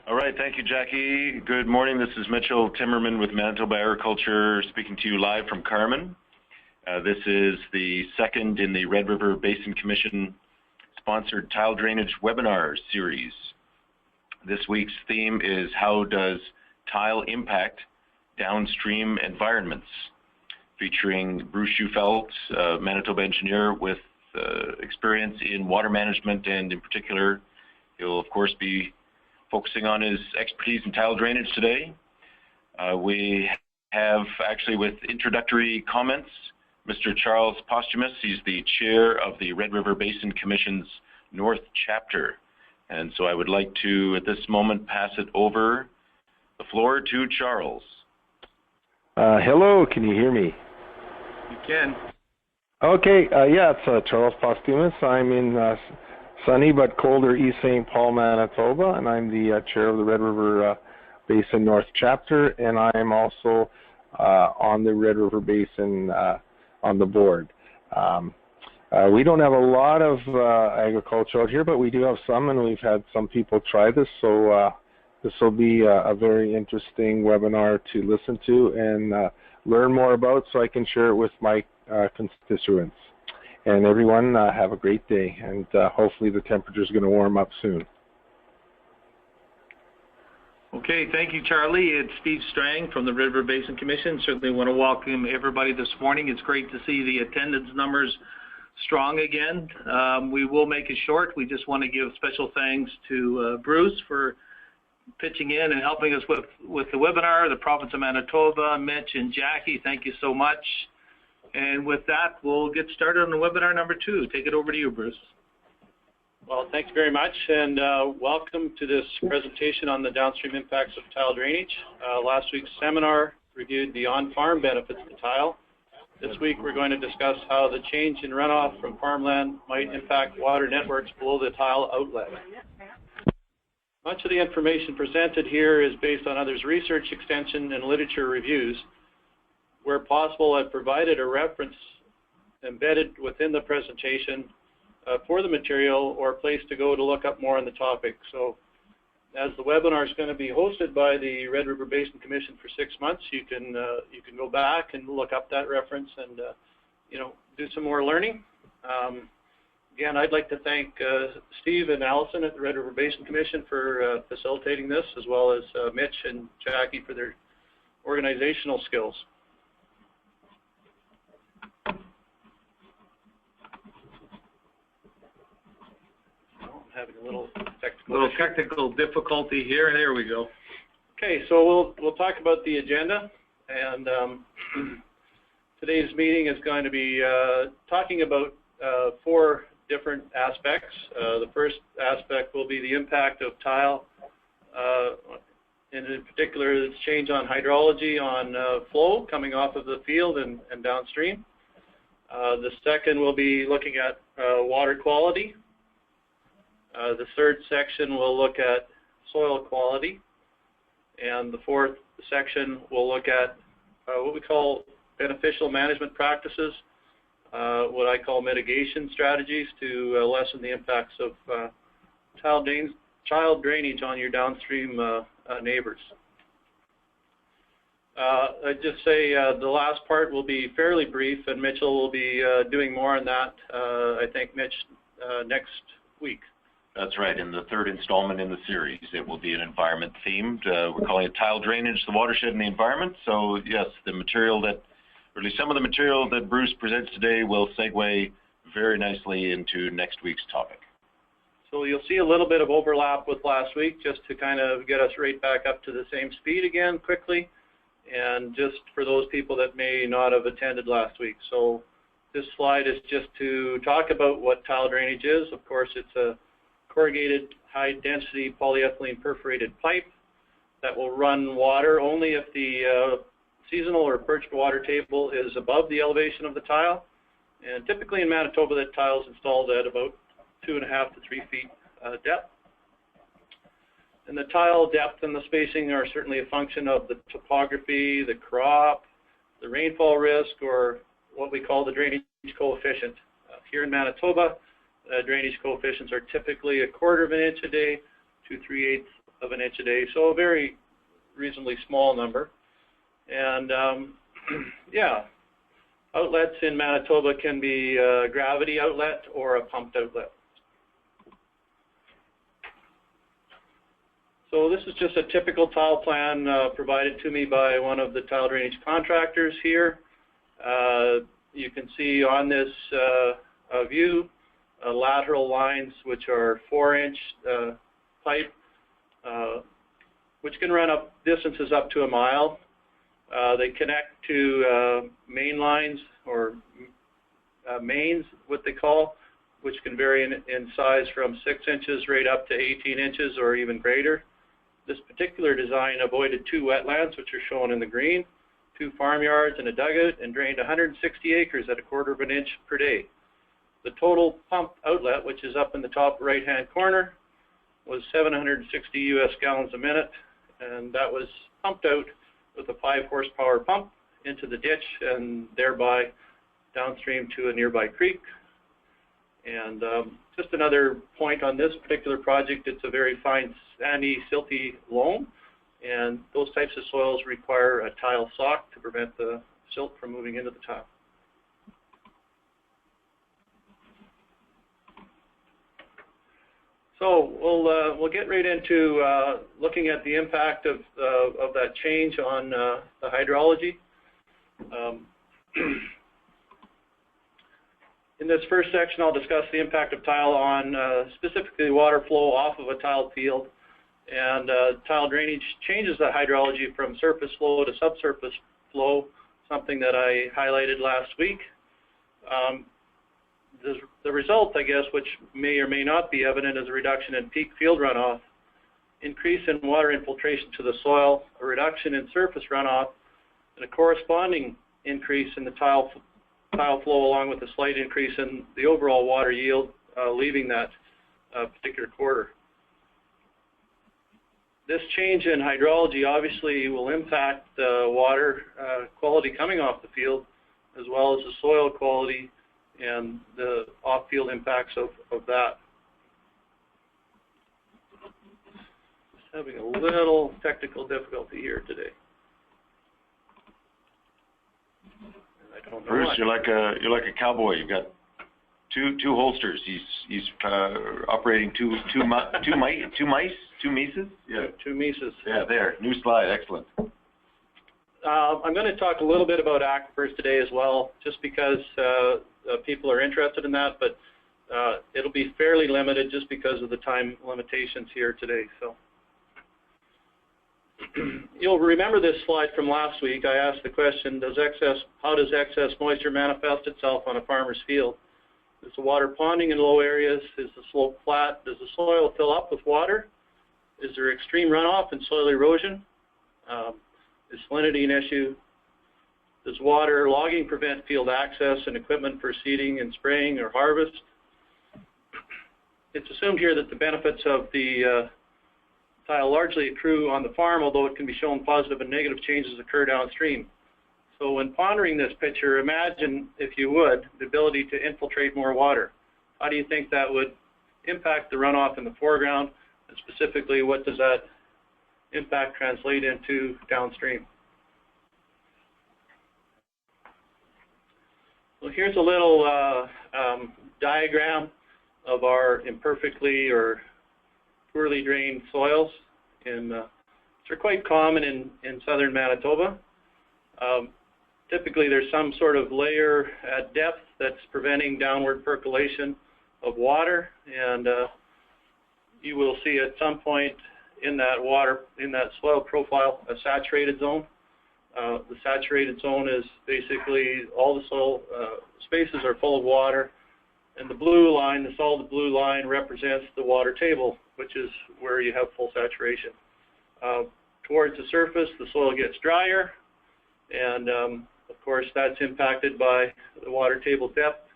All right, thank you, Jackie. Good morning. This is Mitchell Timmerman with Manitoba Agriculture speaking to you live from Carman. This is the second in the Red River Basin Commission sponsored tile drainage webinar series. This week's theme is how does tile impact downstream environments, featuring Bruce Schufelt, Manitoba engineer with experience in water management, and in particular, he'll of course be focusing on his expertise in tile drainage today. We have actually with introductory comments, Mr. Charles Posthumus. He's the chair of the Red River Basin Commission's North Chapter. And so I would like to, at this moment, pass it over the floor to Charles. Hello, can you hear me? You can. Okay, yeah, it's Charles Posthumus. I'm in sunny but colder East St. Paul, Manitoba, and I'm the chair of the Red River Basin North Chapter, and I'm also on the Red River Basin on the board. We don't have a lot of agriculture out here, but we do have some, and we've had some people try this, so this will be a very interesting webinar to listen to and learn more about so I can share it with my constituents. And everyone, have a great day, and hopefully the temperature is going to warm up soon. Okay, thank you, Charlie. It's Steve Strang from the Red River Basin Commission. Certainly want to welcome everybody this morning. It's great to see the attendance numbers strong again. We will make it short. We just want to give special thanks to Bruce for pitching in and helping us with the webinar, the province of Manitoba, Mitch and Jackie, thank you so much. And with that, we'll get started on the webinar number 2. Take it over to you, Bruce. Well, thanks very much, and welcome to this presentation on the downstream impacts of tile drainage. Last week's seminar reviewed the on-farm benefits of tile. This week, we're going to discuss how the change in runoff from farmland might impact water networks below the tile outlet. Much of the information presented here is based on others' research, extension, and literature reviews. Where possible, I've provided a reference embedded within the presentation for the material or a place to go to look up more on the topic. So as the webinar is going to be hosted by the Red River Basin Commission for 6 months, you can go back and look up that reference and do some more learning. Again, I'd like to thank Steve and Allison at the Red River Basin Commission for facilitating this, as well as Mitch and Jackie for their organizational skills. Having a little technical difficulty here. There we go. Okay, so we'll talk about the agenda, and today's meeting is going to be talking about 4 different aspects. The first aspect will be the impact of tile, and in particular, its change on hydrology on flow coming off of the field and downstream. The second will be looking at water quality. The third section will look at soil quality, and the fourth section will look at what we call beneficial management practices, what I call mitigation strategies to lessen the impacts of child drainage on your downstream neighbors. I'd just say the last part will be fairly brief, and Mitchell will be doing more on that, I think, Mitch, next week. That's right. In the third installment in the series, it will be an environment themed. We're calling it tile drainage, the watershed and the environment. So yes, the material that, or at least some of the material that Bruce presents today will segue very nicely into next week's topic. So you'll see a little bit of overlap with last week, just to kind of get us right back up to the same speed again quickly, and just for those people that may not have attended last week. So this slide is just to talk about what tile drainage is. Of course, it's a corrugated high-density polyethylene perforated pipe that will run water only if the seasonal or perched water table is above the elevation of the tile. And typically in Manitoba, that tile is installed at about 2.5 to 3 feet depth. And the tile depth and the spacing are certainly a function of the topography, the crop, the rainfall risk, or what we call the drainage coefficient. Here in Manitoba, drainage coefficients are typically 1/4 of an inch a day to 3/8 of an inch a day, so a very reasonably small number. And yeah, outlets in Manitoba can be a gravity outlet or a pumped outlet. So this is just a typical tile plan provided to me by one of the tile drainage contractors here. You can see on this view lateral lines, which are 4-inch pipe, which can run up distances up to a mile. They connect to main lines or mains, what they call, which can vary in size from 6 inches right up to 18 inches or even greater. This particular design avoided 2 wetlands, which are shown in the green, 2 farmyards and a dugout, and drained 160 acres at 1/4 of an inch per day. The total pumped outlet, which is up in the top right-hand corner, was 760 US gallons a minute, and that was pumped out with a 5-horsepower pump into the ditch and thereby downstream to a nearby creek. And just another point on this particular project, it's a very fine sandy, silty loam, and those types of soils require a tile sock to prevent the silt from moving into the tile. So we'll get right into looking at the impact of that change on the hydrology. In this first section, I'll discuss the impact of tile on specifically water flow off of a tiled field. And tile drainage changes the hydrology from surface flow to subsurface flow, something that I highlighted last week. The result, I guess, which may or may not be evident, is a reduction in peak field runoff, increase in water infiltration to the soil, a reduction in surface runoff, and a corresponding increase in the tile flow, along with a slight increase in the overall water yield leaving that particular quarter. This change in hydrology obviously will impact the water quality coming off the field, as well as the soil quality and the off-field impacts of that. Just having a little technical difficulty here today. I don't know. Bruce, you're like a cowboy. You've got two holsters. He's operating two Mises. Yeah, 2 Mises. Yeah, there. New slide. Excellent. I'm going to talk a little bit about aquifers today as well, just because people are interested in that, but it'll be fairly limited just because of the time limitations here today. So you'll remember this slide from last week. I asked the question, how does excess moisture manifest itself on a farmer's field? Is the water ponding in low areas? Is the slope flat? Does the soil fill up with water? Is there extreme runoff and soil erosion? Is salinity an issue? Does water logging prevent field access and equipment for seeding and spraying or harvest? It's assumed here that the benefits of the tile largely accrue on the farm, although it can be shown positive and negative changes occur downstream. So when pondering this picture, imagine, if you would, the ability to infiltrate more water. How do you think that would impact the runoff in the foreground? And specifically, what does that impact translate into downstream? Well, here's a little diagram of our imperfectly or poorly drained soils, which are quite common in southern Manitoba. Typically, there's some sort of layer at depth that's preventing downward percolation of water, and you will see at some point in that soil profile a saturated zone. The saturated zone is basically all the soil spaces are full of water, and the blue line, the solid blue line, represents the water table, which is where you have full saturation. Towards the surface, the soil gets drier, and of course that's impacted by the water table depth.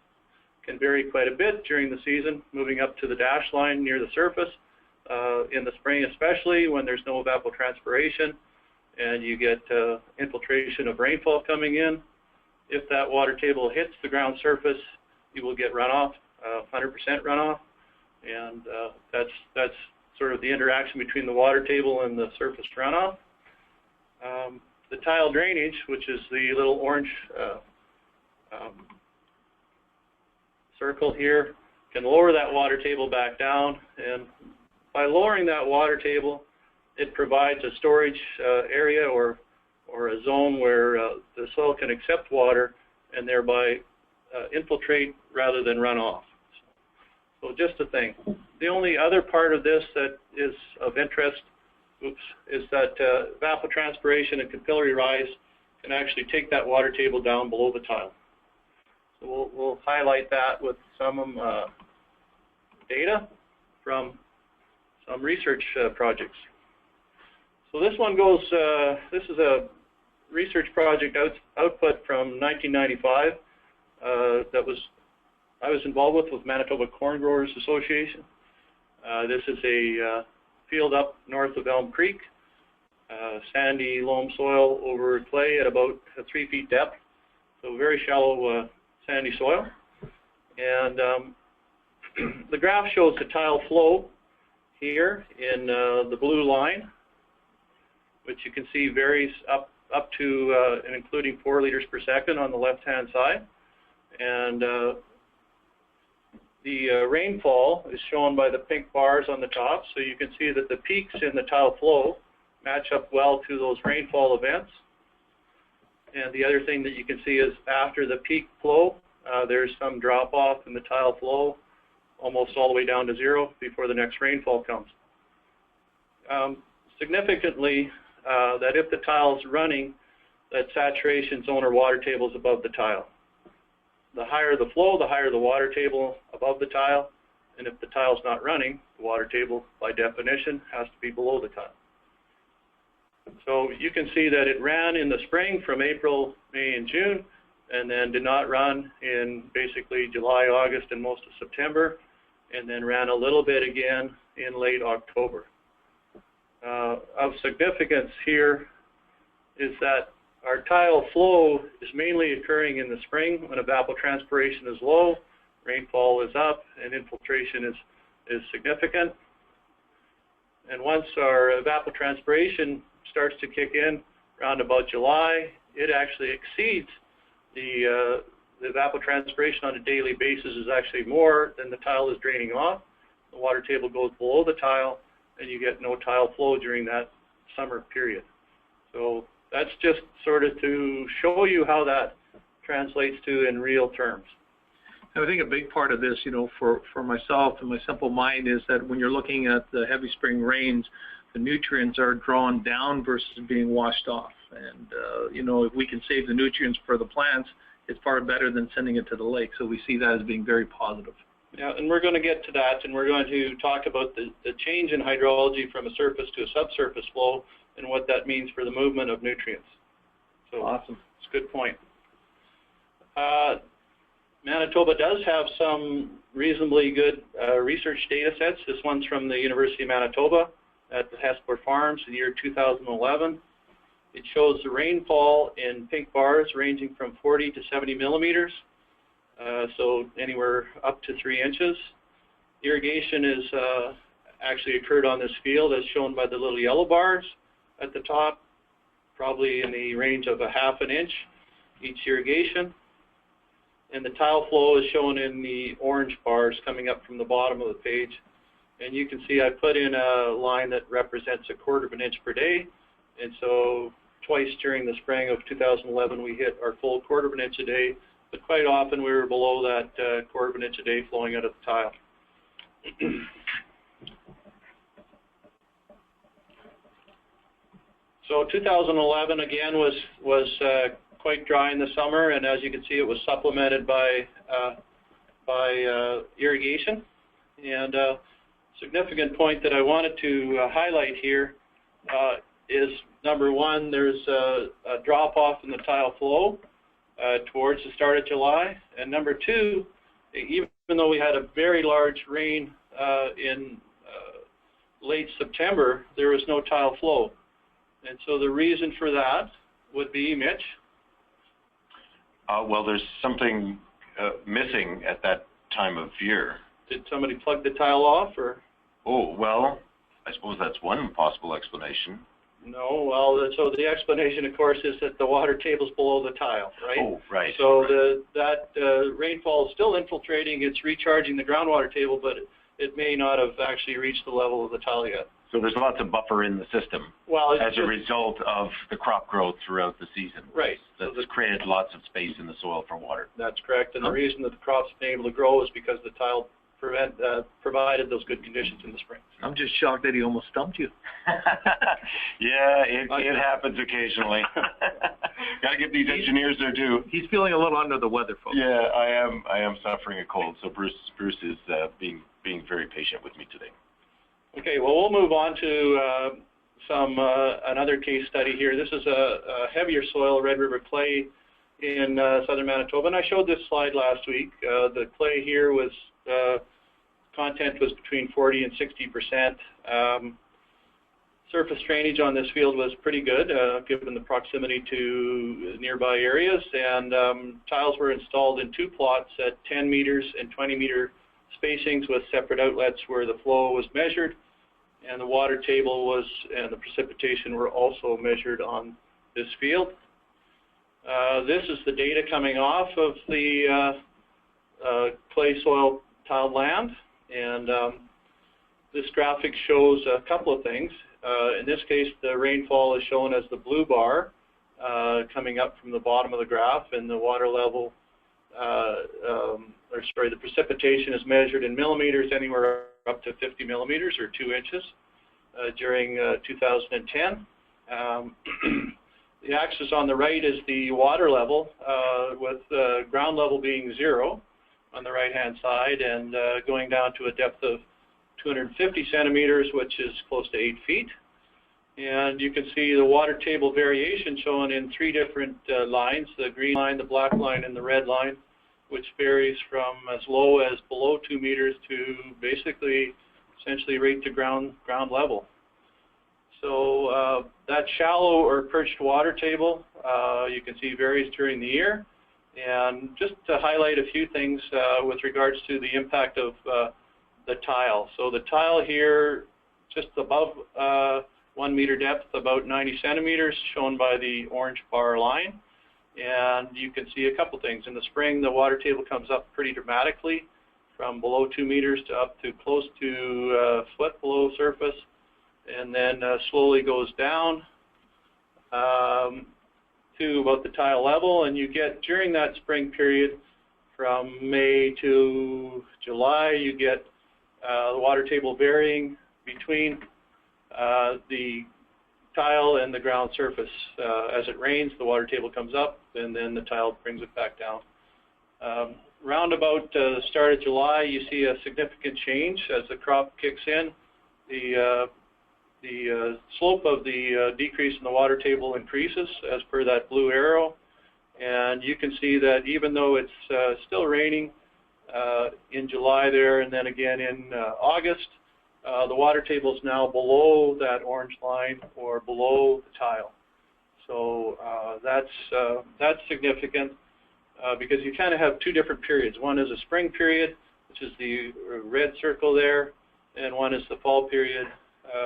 Can vary quite a bit during the season, moving up to the dash line near the surface. In the spring especially, when there's no evapotranspiration and you get infiltration of rainfall coming in. If that water table hits the ground surface, you will get runoff, 100% runoff, and that's sort of the interaction between the water table and the surface runoff. The tile drainage, which is the little orange circle here, can lower that water table back down, and by lowering that water table, it provides a storage area or a zone where the soil can accept water and thereby infiltrate rather than run off. So just a thing. The only other part of this that is of interest is that evapotranspiration and capillary rise can actually take that water table down below the tile. So we'll highlight that with some data from some research projects. So this one goes, this is a research project output from 1995 I was involved with Manitoba Corn Growers Association. This is a field up north of Elm Creek, sandy loam soil over clay at about 3 feet depth, so very shallow sandy soil. And the graph shows the tile flow here in the blue line, which you can see varies up to and including 4 liters per second on the left-hand side. And the rainfall is shown by the pink bars on the top, so you can see that the peaks in the tile flow match up well to those rainfall events. And the other thing that you can see is after the peak flow, there's some drop-off in the tile flow, almost all the way down to 0 before the next rainfall comes. Significantly, that if the tile is running, that saturation zone or water table is above the tile. The higher the flow, the higher the water table above the tile, and if the tile is not running, the water table, by definition, has to be below the tile. So you can see that it ran in the spring from April, May, and June, and then did not run in basically July, August, and most of September, and then ran a little bit again in late October. Of significance here is that our tile flow is mainly occurring in the spring when evapotranspiration is low, rainfall is up, and infiltration is significant. And once our evapotranspiration starts to kick in around about July, it actually exceeds the evapotranspiration on a daily basis is actually more than the tile is draining off. The water table goes below the tile, and you get no tile flow during that summer period. So that's just sort of to show you how that translates to in real terms. I think a big part of this, you know, for myself and my simple mind is that when you're looking at the heavy spring rains, the nutrients are drawn down versus being washed off. And, you know, if we can save the nutrients for the plants, it's far better than sending it to the lake. So we see that as being very positive. Yeah, and we're going to get to that, and we're going to talk about the change in hydrology from a surface to a subsurface flow and what that means for the movement of nutrients. So awesome. It's a good point. Manitoba does have some reasonably good research data sets. This one's from the University of Manitoba at the Hesper Farms in the year 2011. It shows the rainfall in pink bars ranging from 40 to 70 millimeters, so anywhere up to 3 inches. Irrigation is actually occurred on this field as shown by the little yellow bars at the top, probably in the range of ½ an inch each irrigation. And the tile flow is shown in the orange bars coming up from the bottom of the page. And you can see I put in a line that represents a ¼ of an inch per day. And so twice during the spring of 2011 we hit our full ¼ of an inch a day, but quite often we were below that ¼ of an inch a day flowing out of the tile. So 2011 again was quite dry in the summer, and as you can see, it was supplemented by irrigation. And a significant point that I wanted to highlight here is number one, there's a drop-off in the tile flow towards the start of July, and number two, even though we had a very large rain in late September, there was no tile flow. And so the reason for that would be, Mitch? Well, there's something missing at that time of year. Did somebody plug the tile off, or? Oh, well, I suppose that's one possible explanation. No, well, so the explanation, of course, is that the water table's below the tile, right? Oh, right. So right. that rainfall is still infiltrating, it's recharging the groundwater table, but it may not have actually reached the level of the tile yet. So there's lots of buffer in the system as a result of the crop growth throughout the season. Right. That's created lots of space in the soil for water. That's correct, and the reason that the crop's been able to grow is because the tile provided those good conditions in the spring. I'm just shocked that he almost stumped you. Yeah, it happens occasionally. Got to give these engineers their due. He's feeling a little under the weather, folks. Yeah, I am suffering a cold, so Bruce is being very patient with me today. Okay, well, we'll move on to another case study here. This is a heavier soil, Red River clay in southern Manitoba, and I showed this slide last week. The clay here was content was between 40 and 60%. Surface drainage on this field was pretty good, given the proximity to nearby areas, and tiles were installed in 2 plots at 10 meters and 20 meter spacings with separate outlets where the flow was measured, and the water table and the precipitation were also measured on this field. This is the data coming off of the clay soil tiled land, and this graphic shows a couple of things. In this case, the rainfall is shown as the blue bar coming up from the bottom of the graph, and the water level, the precipitation is measured in millimeters, anywhere up to 50 millimeters or 2 inches during 2010. The axis on the right is the water level, with ground level being 0 on the right-hand side, and going down to a depth of 250 centimeters, which is close to 8 feet. And you can see the water table variation shown in 3 different lines, the green line, the black line, and the red line, which varies from as low as below 2 meters to basically essentially right to ground level. So that shallow or perched water table, you can see varies during the year. And just to highlight a few things with regards to the impact of the tile. So the tile here, just above 1 meter depth, about 90 centimeters, shown by the orange bar line. And you can see a couple things. In the spring, the water table comes up pretty dramatically from below 2 meters to up to close to a foot below surface, and then slowly goes down to about the tile level. And you get, during that spring period, from May to July, you get the water table varying between the tile and the ground surface. As it rains, the water table comes up, and then the tile brings it back down. Round about the start of July, you see a significant change as the crop kicks in. The slope of the decrease in the water table increases as per that blue arrow, and you can see that even though it's still raining in July there, and then again in August, the water table is now below that orange line or below the tile. So that's significant because you kind of have 2 different periods. One is a spring period, which is the red circle there, and one is the fall period,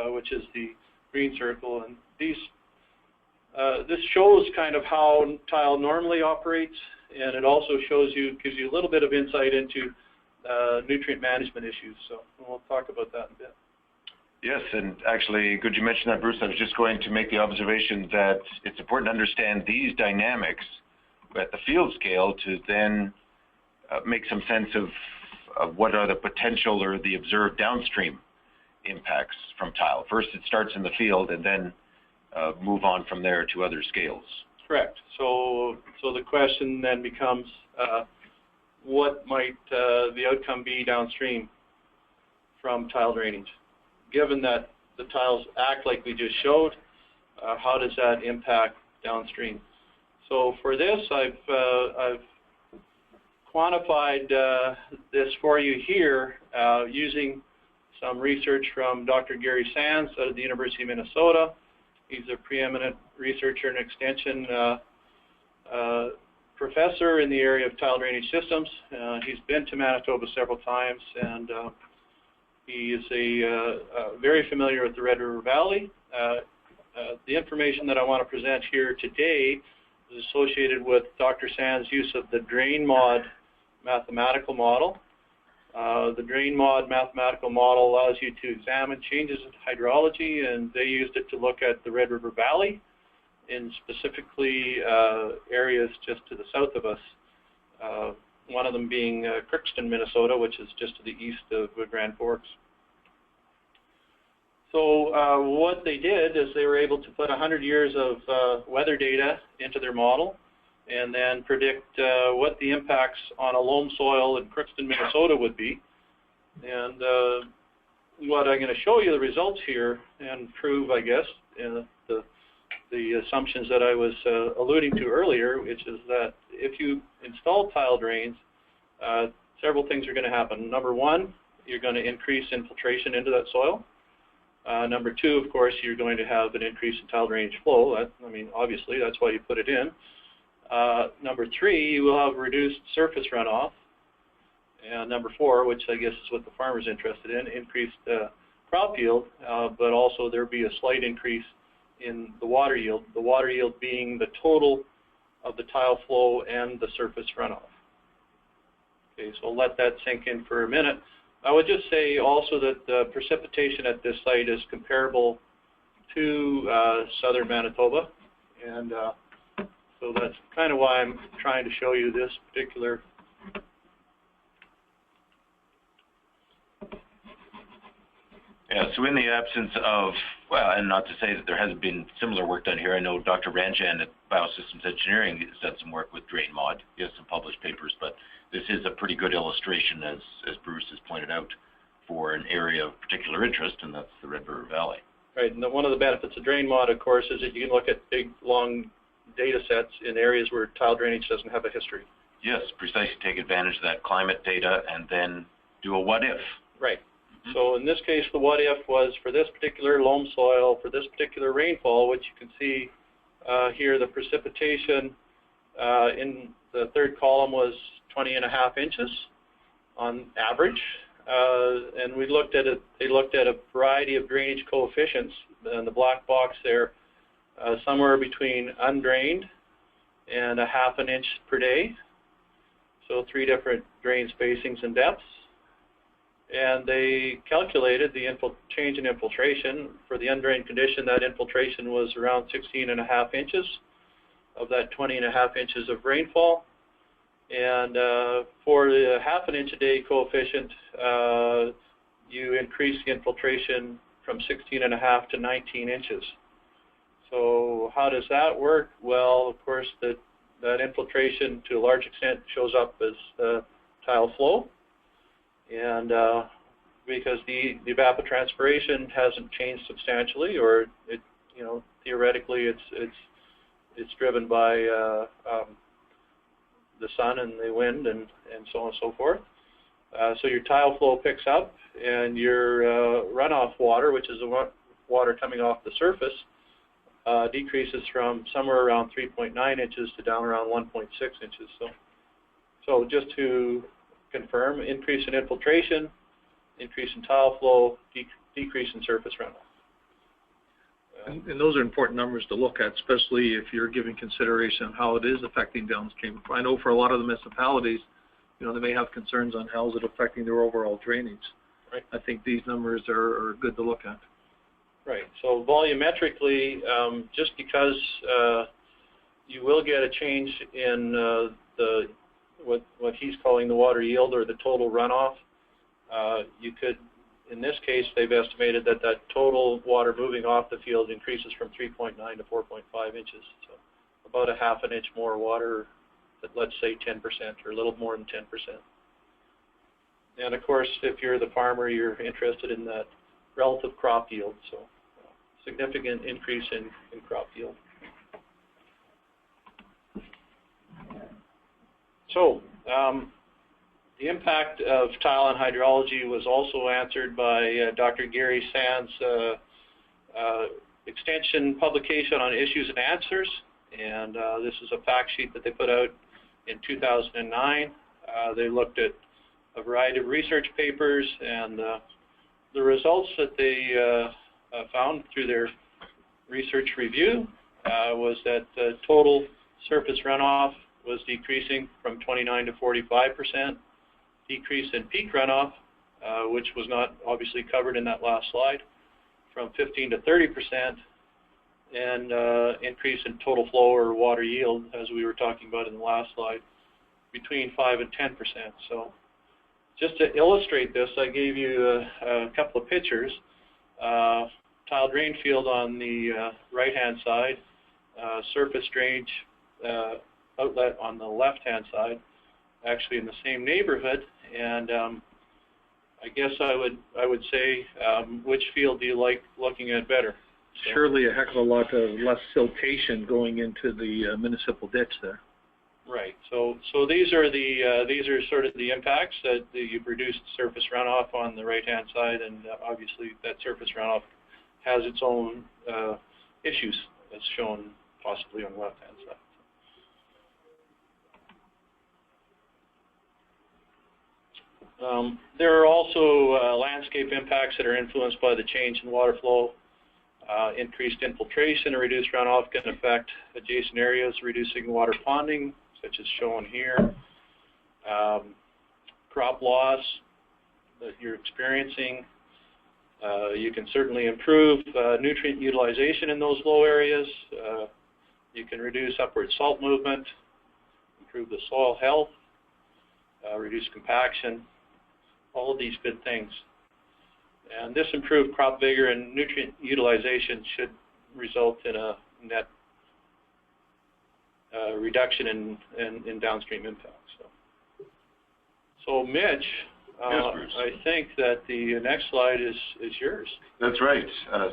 which is the green circle. And this shows kind of how tile normally operates, and it also gives you a little bit of insight into nutrient management issues. So we'll talk about that in a bit. Yes, and actually, good you mentioned that, Bruce. I was just going to make the observation that it's important to understand these dynamics at the field scale to then make some sense of what are the potential or the observed downstream impacts from tile. First, it starts in the field, and then move on from there to other scales. Correct. So the question then becomes, what might the outcome be downstream from tile drainage? Given that the tiles act like we just showed, how does that impact downstream? So for this, I've quantified this for you here using some research from Dr. Gary Sands out of the University of Minnesota. He's a preeminent researcher and extension professor in the area of tile drainage systems. He's been to Manitoba several times, and He is very familiar with the Red River Valley. The information that I want to present here today is associated with Dr. Sand's use of the DrainMod mathematical model. The DrainMod mathematical model allows you to examine changes in hydrology, and they used it to look at the Red River Valley, in specifically areas just to the south of us. One of them being Crookston, Minnesota, which is just to the east of Grand Forks. So what they did is they were able to put 100 years of weather data into their model and then predict what the impacts on a loam soil in Crookston, Minnesota would be. And what I'm going to show you the results here and prove, I guess, the assumptions that I was alluding to earlier, which is that if you install tile drains, several things are going to happen. Number one, you're going to increase infiltration into that soil. Number two, of course, you're going to have an increase in tile drainage flow. I mean, obviously, that's why you put it in. Number three, you will have reduced surface runoff. And number four, which I guess is what the farmer's interested in, increased crop yield, but also there'll be a slight increase in the water yield being the total of the tile flow and the surface runoff. Okay, so I'll let that sink in for a minute. I would just say also that the precipitation at this site is comparable to southern Manitoba, and so that's kind of why I'm trying to show you this particular. Yeah, so in the absence of, well, and not to say that there hasn't been similar work done here. I know Dr. Ranjan at Biosystems Engineering has done some work with DrainMod. He has some published papers, but this is a pretty good illustration, as Bruce has pointed out, for an area of particular interest, and that's the Red River Valley. Right, and one of the benefits of DrainMod, of course, is that you can look at big, long data sets in areas where tile drainage doesn't have a history. Yes, precisely. Take advantage of that climate data and then do a what if. Right. So in this case, the what if was for this particular loam soil, for this particular rainfall, which you can see here, the precipitation in the third column was 20.5 inches on average. And we looked at it, they looked at a variety of drainage coefficients in the black box there, somewhere between undrained and 1/2 inch per day. So 3 different drain spacings and depths. And they calculated the change in infiltration. For the undrained condition, that infiltration was around 16.5 inches of that 20.5 inches of rainfall. And for the 1/2 inch a day coefficient, you increase the infiltration from 16.5 to 19 inches. So how does that work? Well, of course, that infiltration to a large extent shows up as tile flow. And because the evapotranspiration hasn't changed substantially, or it, theoretically it's driven by the sun and the wind and so on and so forth. So your tile flow picks up, and your runoff water, which is the water coming off the surface, decreases from somewhere around 3.9 inches to down around 1.6 inches. So just to confirm, increase in infiltration, increase in tile flow, decrease in surface runoff. And those are important numbers to look at, especially if you're giving consideration on how it is affecting downstream. I know for a lot of the municipalities, they may have concerns on how is it affecting their overall drainage. Right. I think these numbers are good to look at. Right. So volumetrically, just because you will get a change in what he's calling the water yield, or the total runoff, you could, in this case, they've estimated that total water moving off the field increases from 3.9 to 4.5 inches. So about 1/2 inch more water, at let's say 10%, or a little more than 10%. And of course, if you're the farmer, you're interested in that relative crop yield. So significant increase in crop yield. So the impact of tile on hydrology was also answered by Dr. Gary Sands' extension publication on issues and answers, and this is a fact sheet that they put out in 2009. They looked at a variety of research papers and the results that they found through their research review was that total surface runoff was decreasing from 29 to 45%, decrease in peak runoff, which was not obviously covered in that last slide, from 15 to 30%, and increase in total flow or water yield, as we were talking about in the last slide, between 5 and 10%. So just to illustrate this, I gave you a couple of pictures. Tile drain field on the right-hand side, surface drainage outlet on the left-hand side, actually in the same neighborhood. And I guess I would say, which field do you like looking at better? So, surely a heck of a lot less siltation going into the municipal ditch there. Right. So these are sort of the impacts that you've reduced surface runoff on the right-hand side, and obviously that surface runoff has its own issues, as shown possibly on the left-hand side. There are also landscape impacts that are influenced by the change in water flow. Increased infiltration and reduced runoff can affect adjacent areas, reducing water ponding, such as shown here. Crop loss that you're experiencing. You can certainly improve nutrient utilization in those low areas. You can reduce upward salt movement, improve the soil health, reduce compaction, all of these good things. And this improved crop vigor and nutrient utilization should result in a net reduction in downstream impacts. So Mitch, Yes, Bruce. I think that the next slide is yours. That's right.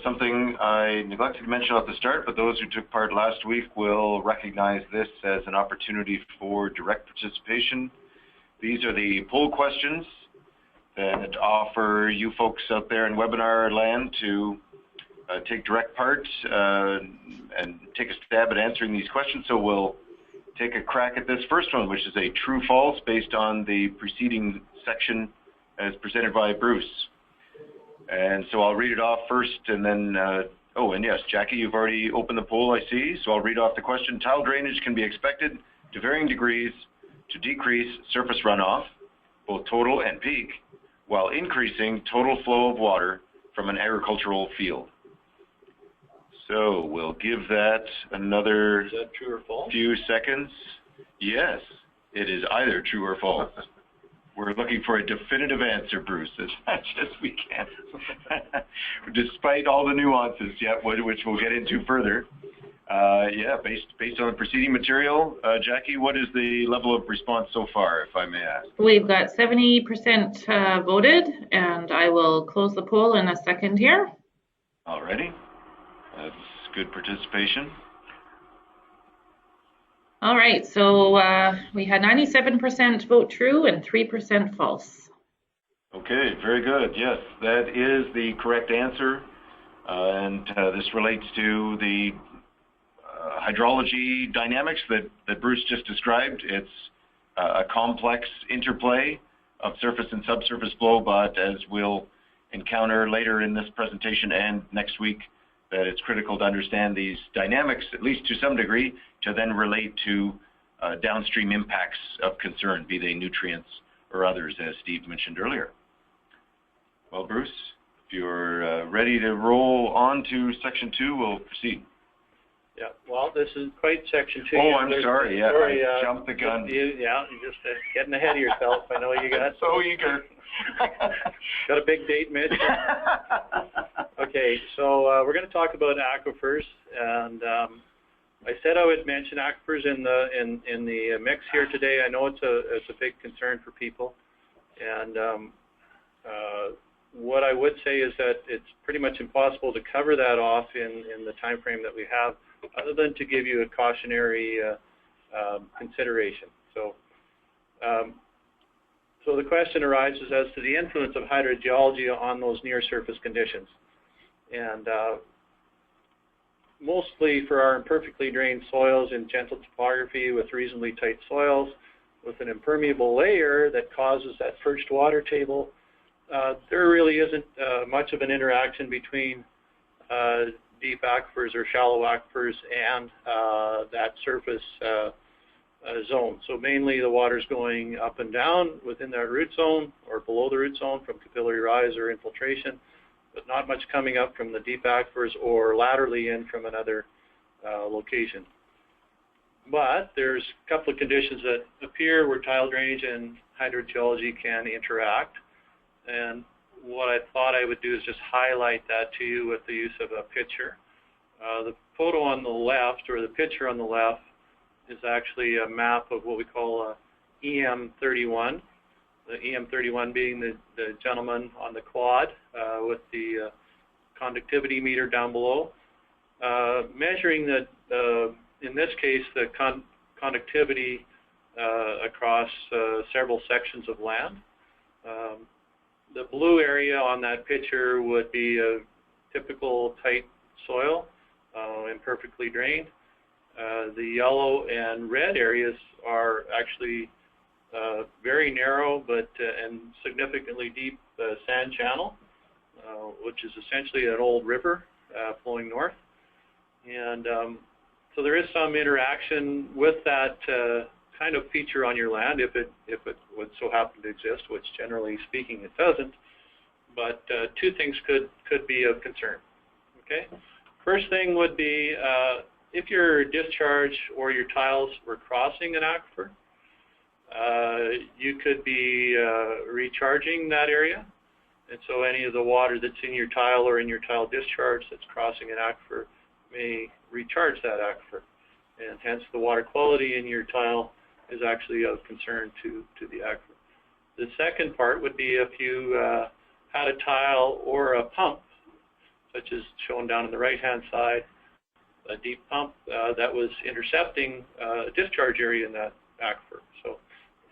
Something I neglected to mention at the start, but those who took part last week will recognize this as an opportunity for direct participation. These are the poll questions that offer you folks out there in webinar land to take direct part and take a stab at answering these questions. So we'll take a crack at this first one, which is a true-false based on the preceding section as presented by Bruce. And so I'll read it off first, and then, oh, and yes, Jackie, you've already opened the poll, I see. So I'll read off the question. Tile drainage can be expected to varying degrees to decrease surface runoff, both total and peak, while increasing total flow of water from an agricultural field. So we'll give that another Is that true or false? few seconds. Yes, it is either true or false. We're looking for a definitive answer, Bruce, as much as we can, despite all the nuances, which we'll get into further. Yeah, based on the preceding material, Jackie, what is the level of response so far, if I may ask? We've got 70% voted, and I will close the poll in a second here. Alrighty, that's good participation. All right, so we had 97% vote true and 3% false. Okay, very good. Yes, that is the correct answer, and this relates to the hydrology dynamics that Bruce just described. It's a complex interplay of surface and subsurface flow, but as we'll encounter later in this presentation and next week, that it's critical to understand these dynamics, at least to some degree, to then relate to downstream impacts of concern, be they nutrients or others, as Steve mentioned earlier. Well, Bruce, if you're ready to roll on to section 2, we'll proceed. Yeah, well, this is quite section 2. Oh, I'm sorry, yeah, I jumped the gun. You're just getting ahead of yourself. I know you got so eager. Got a big date, Mitch. Okay, so we're going to talk about aquifers, and I said I would mention aquifers in the mix here today. I know it's a big concern for people, and what I would say is that it's pretty much impossible to cover that off in the time frame that we have, other than to give you a cautionary consideration. So the question arises as to the influence of hydrogeology on those near-surface conditions. And mostly for our imperfectly drained soils in gentle topography with reasonably tight soils, with an impermeable layer that causes that first water table there really isn't much of an interaction between deep aquifers or shallow aquifers and that surface zone. So mainly the water's going up and down within that root zone or below the root zone from capillary rise or infiltration, but not much coming up from the deep aquifers or laterally in from another location. But there's a couple of conditions that appear where tile drainage and hydrogeology can interact. And what I thought I would do is just highlight that to you with the use of a picture. The photo on the left, or the picture on the left, is actually a map of what we call a EM31. The EM31 being the gentleman on the quad with the conductivity meter down below, measuring the, in this case, the conductivity across several sections of land. The blue area on that picture would be a typical tight soil and perfectly drained. The yellow and red areas are actually very narrow but and significantly deep sand channel, which is essentially an old river flowing north. And so there is some interaction with that kind of feature on your land if it would so happen to exist, which generally speaking it doesn't. But two things could be of concern. Okay, first thing would be if your discharge or your tiles were crossing an aquifer, you could be recharging that area, and so any of the water that's in your tile or in your tile discharge that's crossing an aquifer may recharge that aquifer, and hence the water quality in your tile is actually of concern to the aquifer. The second part would be if you had a tile or a pump, such as shown down on the right-hand side, a deep pump that was intercepting a discharge area in that aquifer. So,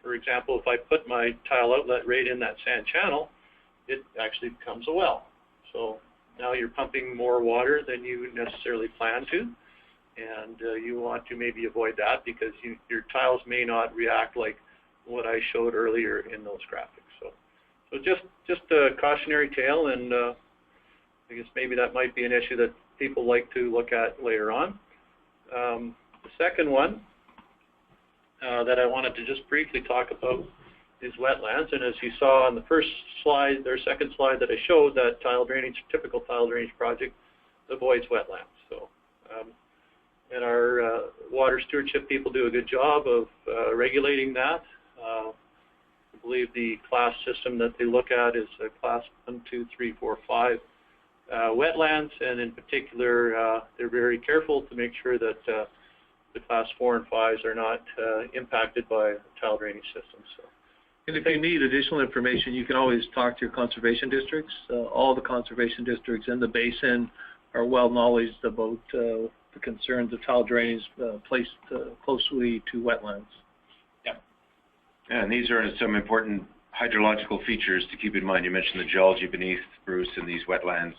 for example, if I put my tile outlet right in that sand channel, it actually becomes a well. So now you're pumping more water than you necessarily plan to, and you want to maybe avoid that because your tiles may not react like what I showed earlier in those graphics. So just a cautionary tale, and I guess maybe that might be an issue that people like to look at later on. The second one that I wanted to just briefly talk about is wetlands. And as you saw on the first slide, or second slide that I showed, that tile drainage, typical tile drainage project avoids wetlands. So, and our water stewardship people do a good job of regulating that. I believe the class system that they look at is class 1, 2, 3, 4, 5 wetlands, and in particular, they're very careful to make sure that the class 4 and 5s are not impacted by tile drainage systems. So. And if you need additional information, you can always talk to your conservation districts. All the conservation districts in the basin are well knowledgeable about the concerns of tile drainage placed closely to wetlands. Yeah. And these are some important hydrological features to keep in mind. You mentioned the geology beneath, Bruce, in these wetlands.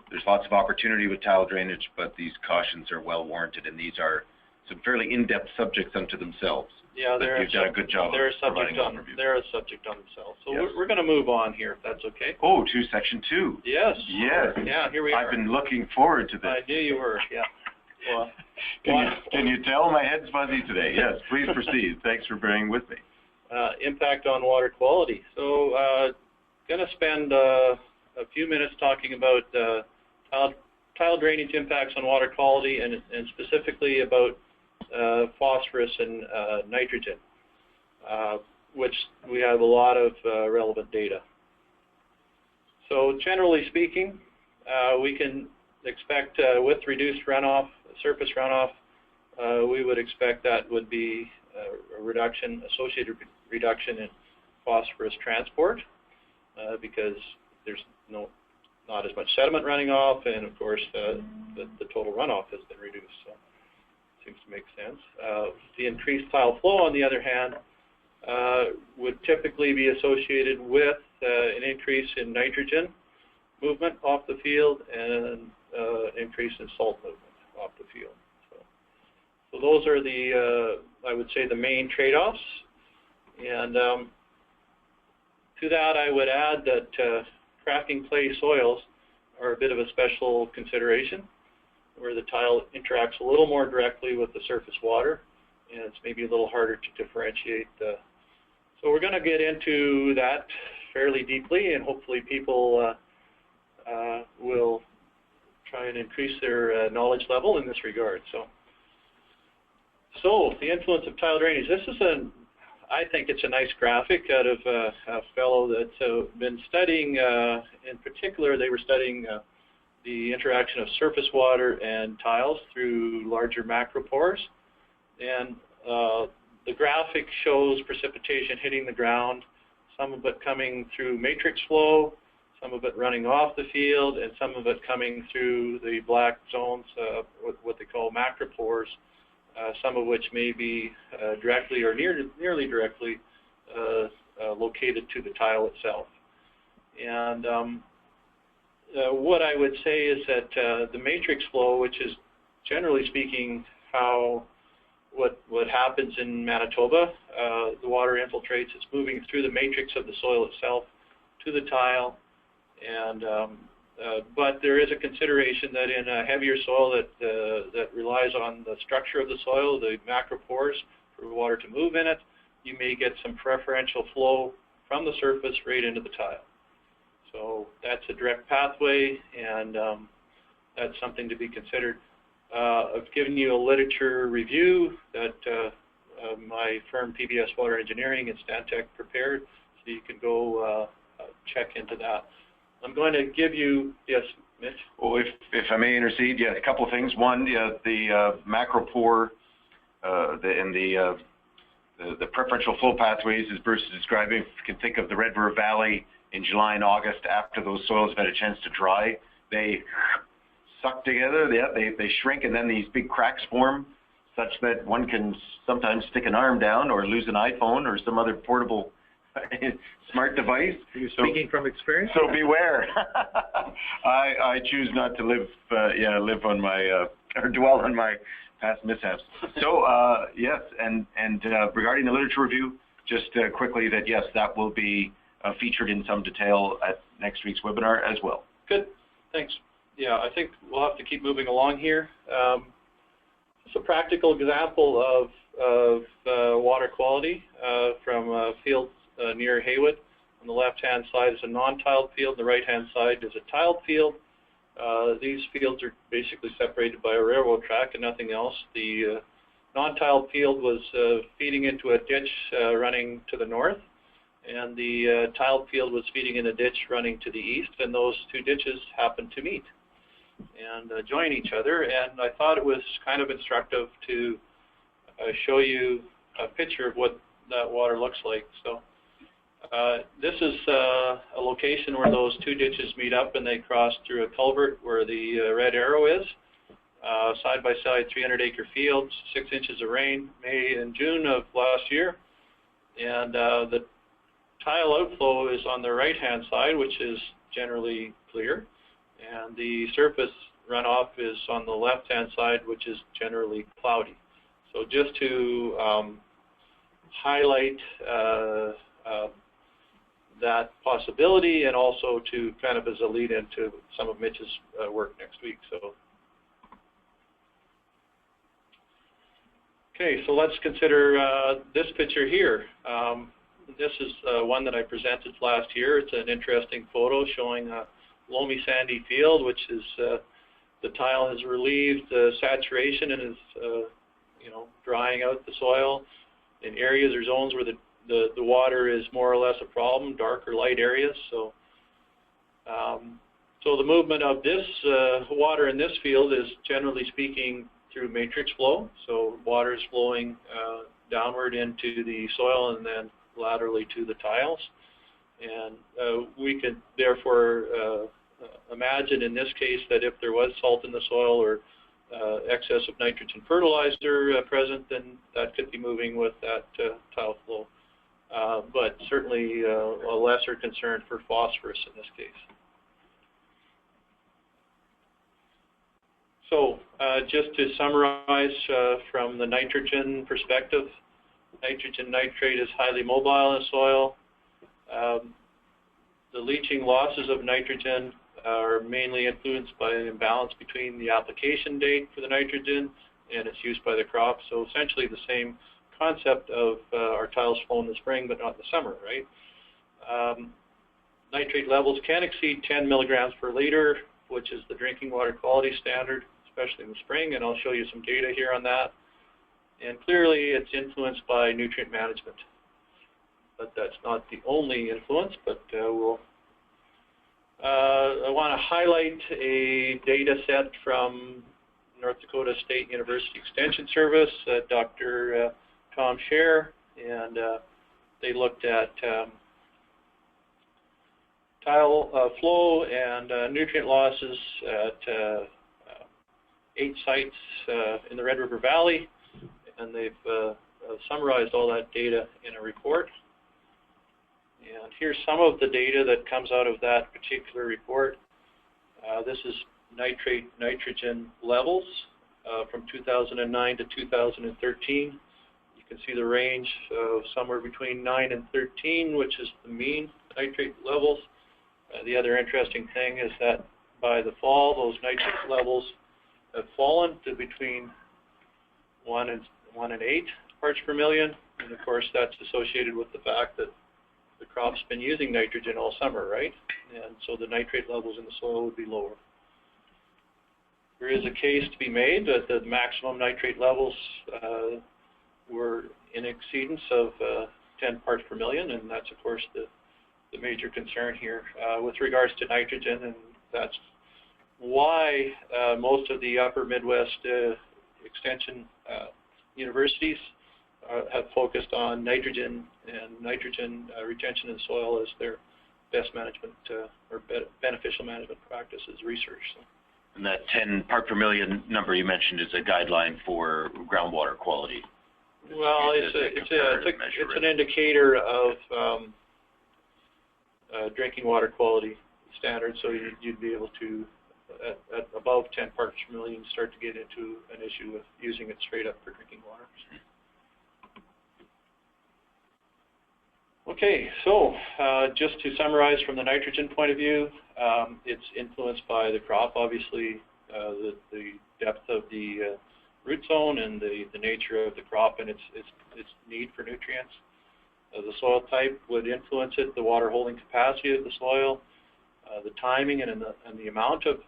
There's lots of opportunity with tile drainage, but these cautions are well warranted, and these are some fairly in-depth subjects unto themselves. Yeah, you've done a good job they're of providing an overview. They're a subject on themselves. So yes. we're going to move on here, if that's okay. Oh, to section 2. Yes. Yes. Yeah, here we are. I've been looking forward to this. I knew you were, yeah. Well, can you tell my head's fuzzy today? Yes, please proceed. Thanks for bearing with me. Impact on water quality. So going to spend a few minutes talking about tile drainage impacts on water quality, and specifically about phosphorus and nitrogen, which we have a lot of relevant data. So generally speaking, we can expect with reduced runoff, surface runoff, we would expect that would be a reduction, associated reduction in phosphorus transport, because there's not as much sediment running off, and of course the total runoff has been reduced. So seems to make sense. The increased tile flow, on the other hand, would typically be associated with an increase in nitrogen movement off the field and increase in salt movement off the field. So those are the, I would say, the main trade-offs. And To that, I would add that cracking clay soils are a bit of a special consideration, where the tile interacts a little more directly with the surface water, and it's maybe a little harder to differentiate. So we're going to get into that fairly deeply, and hopefully people will try and increase their knowledge level in this regard. So the influence of tile drainage. This is I think it's a nice graphic out of a fellow that's been studying, in particular, they were studying the interaction of surface water and tiles through larger macropores. And the graphic shows precipitation hitting the ground, some of it coming through matrix flow, some of it running off the field, and some of it coming through the black zones, what they call macropores, some of which may be directly or nearly directly located to the tile itself. And what I would say is that the matrix flow, which is generally speaking what happens in Manitoba, the water infiltrates, it's moving through the matrix of the soil itself to the tile, and but there is a consideration that in a heavier soil that relies on the structure of the soil, the macropores, for water to move in it, you may get some preferential flow from the surface right into the tile. So that's a direct pathway, and that's something to be considered. I've given you a literature review that my firm PBS Water Engineering and Stantec prepared, so you can go check into that. I'm going to give you, yes, Mitch? Well, if I may intercede, yeah, a couple of things. One, the macropore and the preferential flow pathways, as Bruce is describing, you can think of the Red River Valley in July and August after those soils have had a chance to dry. They suck together, they shrink, and then these big cracks form such that one can sometimes stick an arm down or lose an iPhone or some other portable smart device. Are you speaking from experience? So beware. I choose not to live on my or dwell on my past mishaps. So yes, and regarding the literature review, just quickly that yes, that will be featured in some detail at next week's webinar as well. Good, thanks. Yeah, I think we'll have to keep moving along here. It's a practical example of water quality from a field near Haywood. On the left-hand side is a non-tiled field. The right-hand side is a tiled field. These fields are basically separated by a railroad track and nothing else. The non-tiled field was feeding into a ditch running to the north, and the tiled field was feeding in a ditch running to the east, and those two ditches happened to meet and join each other. And I thought it was kind of instructive to show you a picture of what that water looks like. So this is a location where those two ditches meet up, and they cross through a culvert where the red arrow is. Side by side, 300-acre fields, 6 inches of rain, May and June of last year. And the tile outflow is on the right-hand side, which is generally clear. And the surface runoff is on the left-hand side, which is generally cloudy. So just to highlight that possibility, and also to kind of as a lead into some of Mitch's work next week. So, okay, so let's consider this picture here. This is one that I presented last year. It's an interesting photo showing a loamy sandy field, which is the tile has relieved saturation and is drying out the soil in areas or zones where the water is more or less a problem, dark or light areas. So so the movement of this water in this field is generally speaking through matrix flow. So water is flowing downward into the soil and then laterally to the tiles. And we could therefore imagine in this case that if there was salt in the soil or excess of nitrogen fertilizer present, then that could be moving with that tile flow. But certainly a lesser concern for phosphorus in this case. So just to summarize from the nitrogen perspective, nitrogen nitrate is highly mobile in soil. The leaching losses of nitrogen are mainly influenced by an imbalance between the application date for the nitrogen and its use by the crop. So essentially the same concept of our tiles flow in the spring but not in the summer, right? Nitrate levels can exceed 10 milligrams per liter, which is the drinking water quality standard, especially in the spring, and I'll show you some data here on that. And clearly it's influenced by nutrient management. But that's not the only influence, but I want to highlight a data set from North Dakota State University Extension Service, Dr. Tom Scher, and they looked at tile flow and nutrient losses at 8 sites in the Red River Valley, and they've summarized all that data in a report. And here's some of the data that comes out of that particular report. This is nitrate nitrogen levels from 2009 to 2013. You can see the range of somewhere between 9 and 13, which is the mean nitrate levels. The other interesting thing is that by the fall, those nitrate levels have fallen to between 1 and 8 parts per million. And of course, that's associated with the fact that the crop's been using nitrogen all summer, right? And so the nitrate levels in the soil would be lower. There is a case to be made that the maximum nitrate levels were in exceedance of 10 parts per million, and that's of course the major concern here with regards to nitrogen, and that's why most of the upper Midwest extension universities have focused on nitrogen and nitrogen retention in soil as their best management or beneficial management practices research. So. And that 10 part per million number you mentioned is a guideline for groundwater quality. Well, it's an indicator of drinking water quality standards. So you'd be able to, at above 10 parts per million, start to get into an issue with using it straight up for drinking water. Okay, so just to summarize from the nitrogen point of view, it's influenced by the crop, obviously, the depth of the root zone and the nature of the crop and its need for nutrients. The soil type would influence it, the water holding capacity of the soil, the timing and the amount of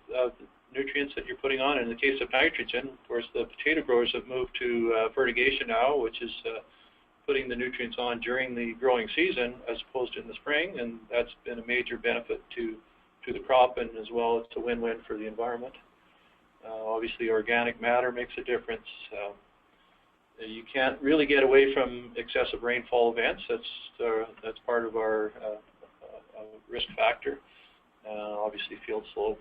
nutrients that you're putting on. In the case of nitrogen, of course, the potato growers have moved to fertigation now, which is putting the nutrients on during the growing season as opposed to in the spring, and that's been a major benefit to the crop, and as well it's a win-win for the environment. Obviously organic matter makes a difference. You can't really get away from excessive rainfall events. That's part of our risk factor. Obviously field slope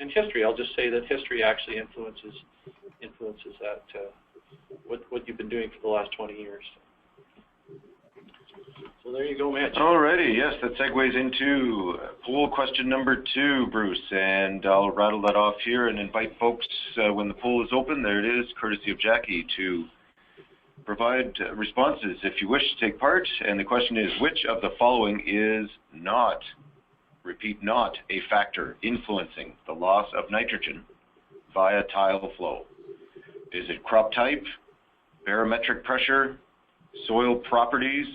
and history. I'll just say that history actually influences that what you've been doing for the last 20 years. So there you go, Mitch. Alrighty, yes, that segues into poll question number 2, Bruce, and I'll rattle that off here and invite folks when the poll is open. There it is, courtesy of Jackie, to provide responses if you wish to take part. And the question is, which of the following is not, repeat, not a factor influencing the loss of nitrogen via tile flow? Is it crop type, barometric pressure, soil properties,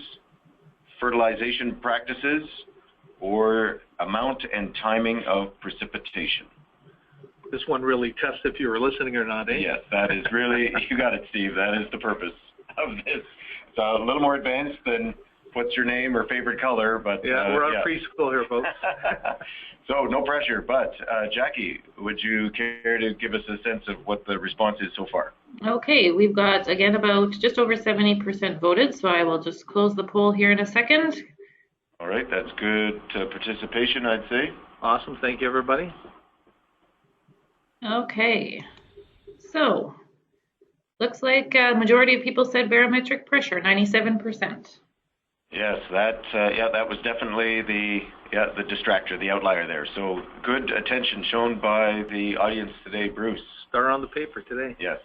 fertilization practices, or amount and timing of precipitation? This one really tests if you were listening or not, eh? Yes, that is really, you got it, Steve. That is the purpose of this. It's a little more advanced than what's your name or favorite color, but yeah, we're on preschool here, folks. So no pressure, but Jackie, would you care to give us a sense of what the response is so far? Okay, we've got, again, about just over 70% voted, so I will just close the poll here in a second. All right, that's good participation, I'd say. Awesome, thank you, everybody. Okay, so looks like a majority of people said barometric pressure, 97%. Yes, that was definitely the distractor, the outlier there. So good attention shown by the audience today, Bruce. Star on the paper today. Yes.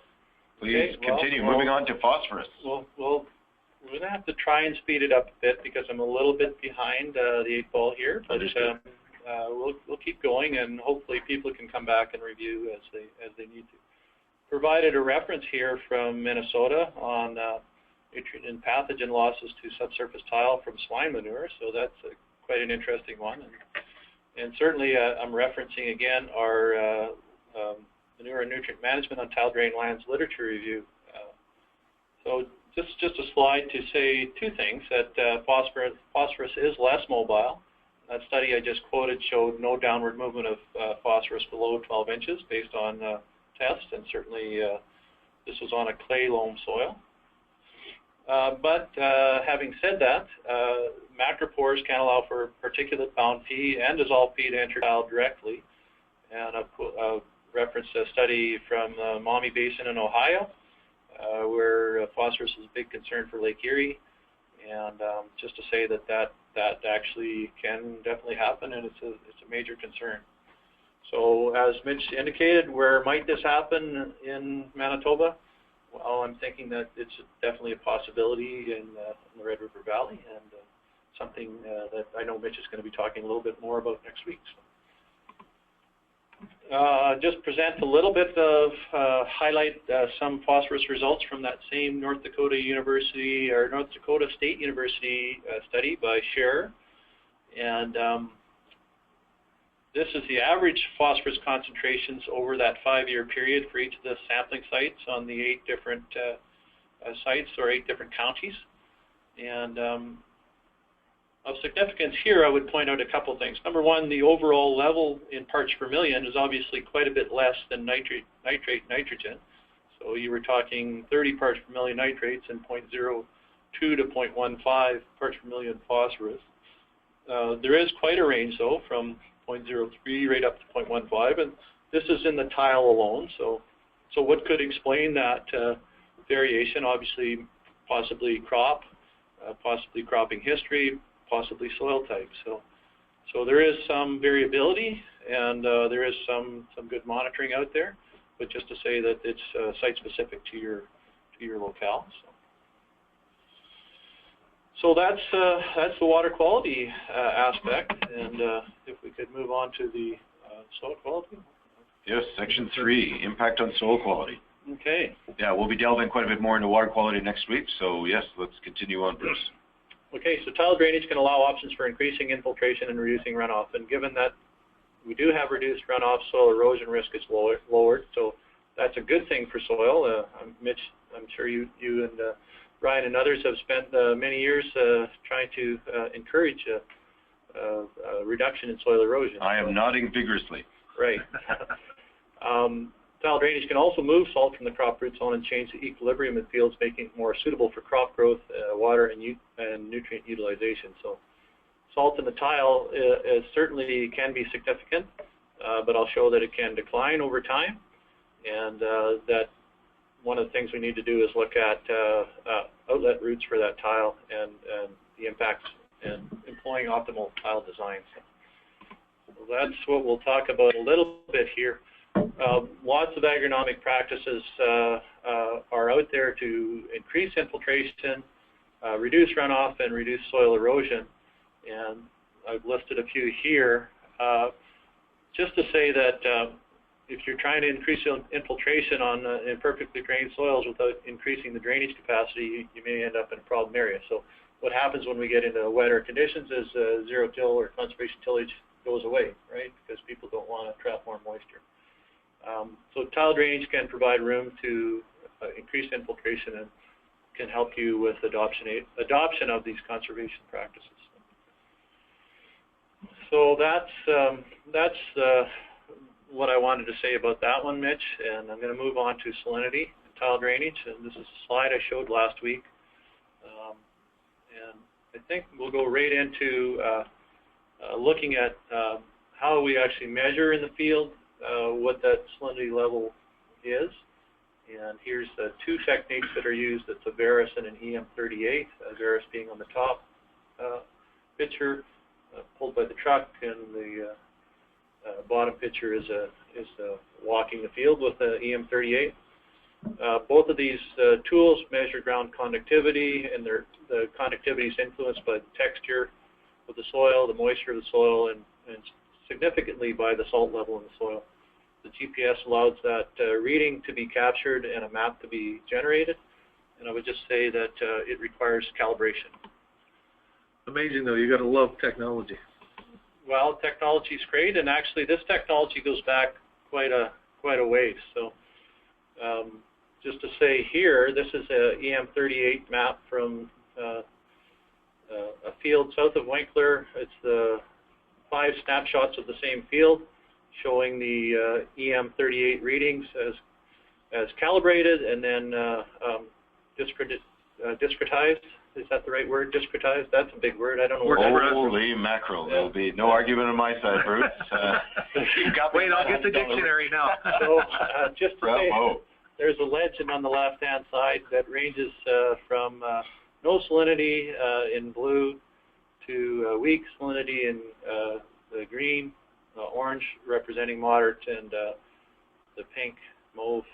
Please continue. Moving on to phosphorus. We'll we're going to have to try and speed it up a bit because I'm a little bit behind the 8 ball here. But we'll keep going, and hopefully people can come back and review as they need to. Provided a reference here from Minnesota on nutrient and pathogen losses to subsurface tile from swine manure, so that's quite an interesting one. And certainly I'm referencing again our manure and nutrient management on tile drain lands literature review. So just a slide to say 2 things, that phosphorus is less mobile. That study I just quoted showed no downward movement of phosphorus below 12 inches based on tests, and certainly this was on a clay loam soil. But having said that, macropores can allow for particulate-bound P and dissolved P to enter tile directly. And I've referenced a study from the Maumee Basin in Ohio, where phosphorus is a big concern for Lake Erie. And just to say that actually can definitely happen, and it's a major concern. So as Mitch indicated, where might this happen in Manitoba? Well, I'm thinking that it's definitely a possibility in the Red River Valley, and something that I know Mitch is going to be talking a little bit more about next week. So. Just present a little bit of, highlight some phosphorus results from that same North Dakota State University study by Scherer. And this is the average phosphorus concentrations over that 5-year period for each of the sampling sites on the 8 different sites or 8 different counties. And of significance here, I would point out a couple things. Number one, the overall level in parts per million is obviously quite a bit less than nitrate, nitrogen. So you were talking 30 parts per million nitrates and 0.02 to 0.15 parts per million phosphorus. There is quite a range, though, from 0.03 right up to 0.15, and this is in the tile alone. So what could explain that variation? Obviously, possibly crop, possibly cropping history, possibly soil type. So there is some variability, and there is some good monitoring out there. But just to say that it's site specific to your locale. So that's the water quality aspect, and if we could move on to the soil quality. Yes, section 3, impact on soil quality. Okay. Yeah, we'll be delving quite a bit more into water quality next week, so yes, let's continue on, Bruce. Okay, so tile drainage can allow options for increasing infiltration and reducing runoff, and given that we do have reduced runoff, soil erosion risk is lowered, so that's a good thing for soil. Mitch, I'm sure you and Ryan and others have spent many years trying to encourage reduction in soil erosion. I am nodding vigorously. Right. Tile drainage can also move salt from the crop root zone and change the equilibrium in fields, making it more suitable for crop growth, water, and nutrient utilization. So salt in the tile certainly can be significant, but I'll show that it can decline over time, and that one of the things we need to do is look at outlet routes for that tile and the impacts and employing optimal tile design. So that's what we'll talk about a little bit here. Lots of agronomic practices are out there to increase infiltration, reduce runoff, and reduce soil erosion. And I've listed a few here. Just to say that if you're trying to increase infiltration on imperfectly drained soils without increasing the drainage capacity, you may end up in a problem area. So what happens when we get into wetter conditions is zero-till or conservation tillage goes away, right? Because people don't want to trap more moisture. So tile drainage can provide room to increase infiltration and can help you with adoption of these conservation practices. So that's what I wanted to say about that one, Mitch, and I'm going to move on to salinity and tile drainage, and this is a slide I showed last week. And I think we'll go right into looking at how we actually measure in the field what that salinity level is. And here's the 2 techniques that are used. It's a Varus and an EM38, Varus being on the top picture, pulled by the truck, and the bottom picture is walking the field with the EM38. Both of these tools measure ground conductivity, and the conductivity is influenced by the texture of the soil, the moisture of the soil, and significantly by the salt level in the soil. The GPS allows that reading to be captured and a map to be generated, and I would just say that it requires calibration. Amazing, though. You got to love technology. Well, technology is great, and actually this technology goes back quite a ways. So just to say here, this is a EM38 map from a field south of Winkler. It's the 5 snapshots of the same field showing the EM38 readings as calibrated and then discretized. Is that the right word? Discretized? That's a big word. I don't know. Holy mackerel. There'll be no argument on my side, Bruce. Wait, I'll get the dictionary now. So just to say, there's a legend on the left-hand side that ranges from no salinity in blue to weak salinity in the green, orange representing moderate, and the pink, mauve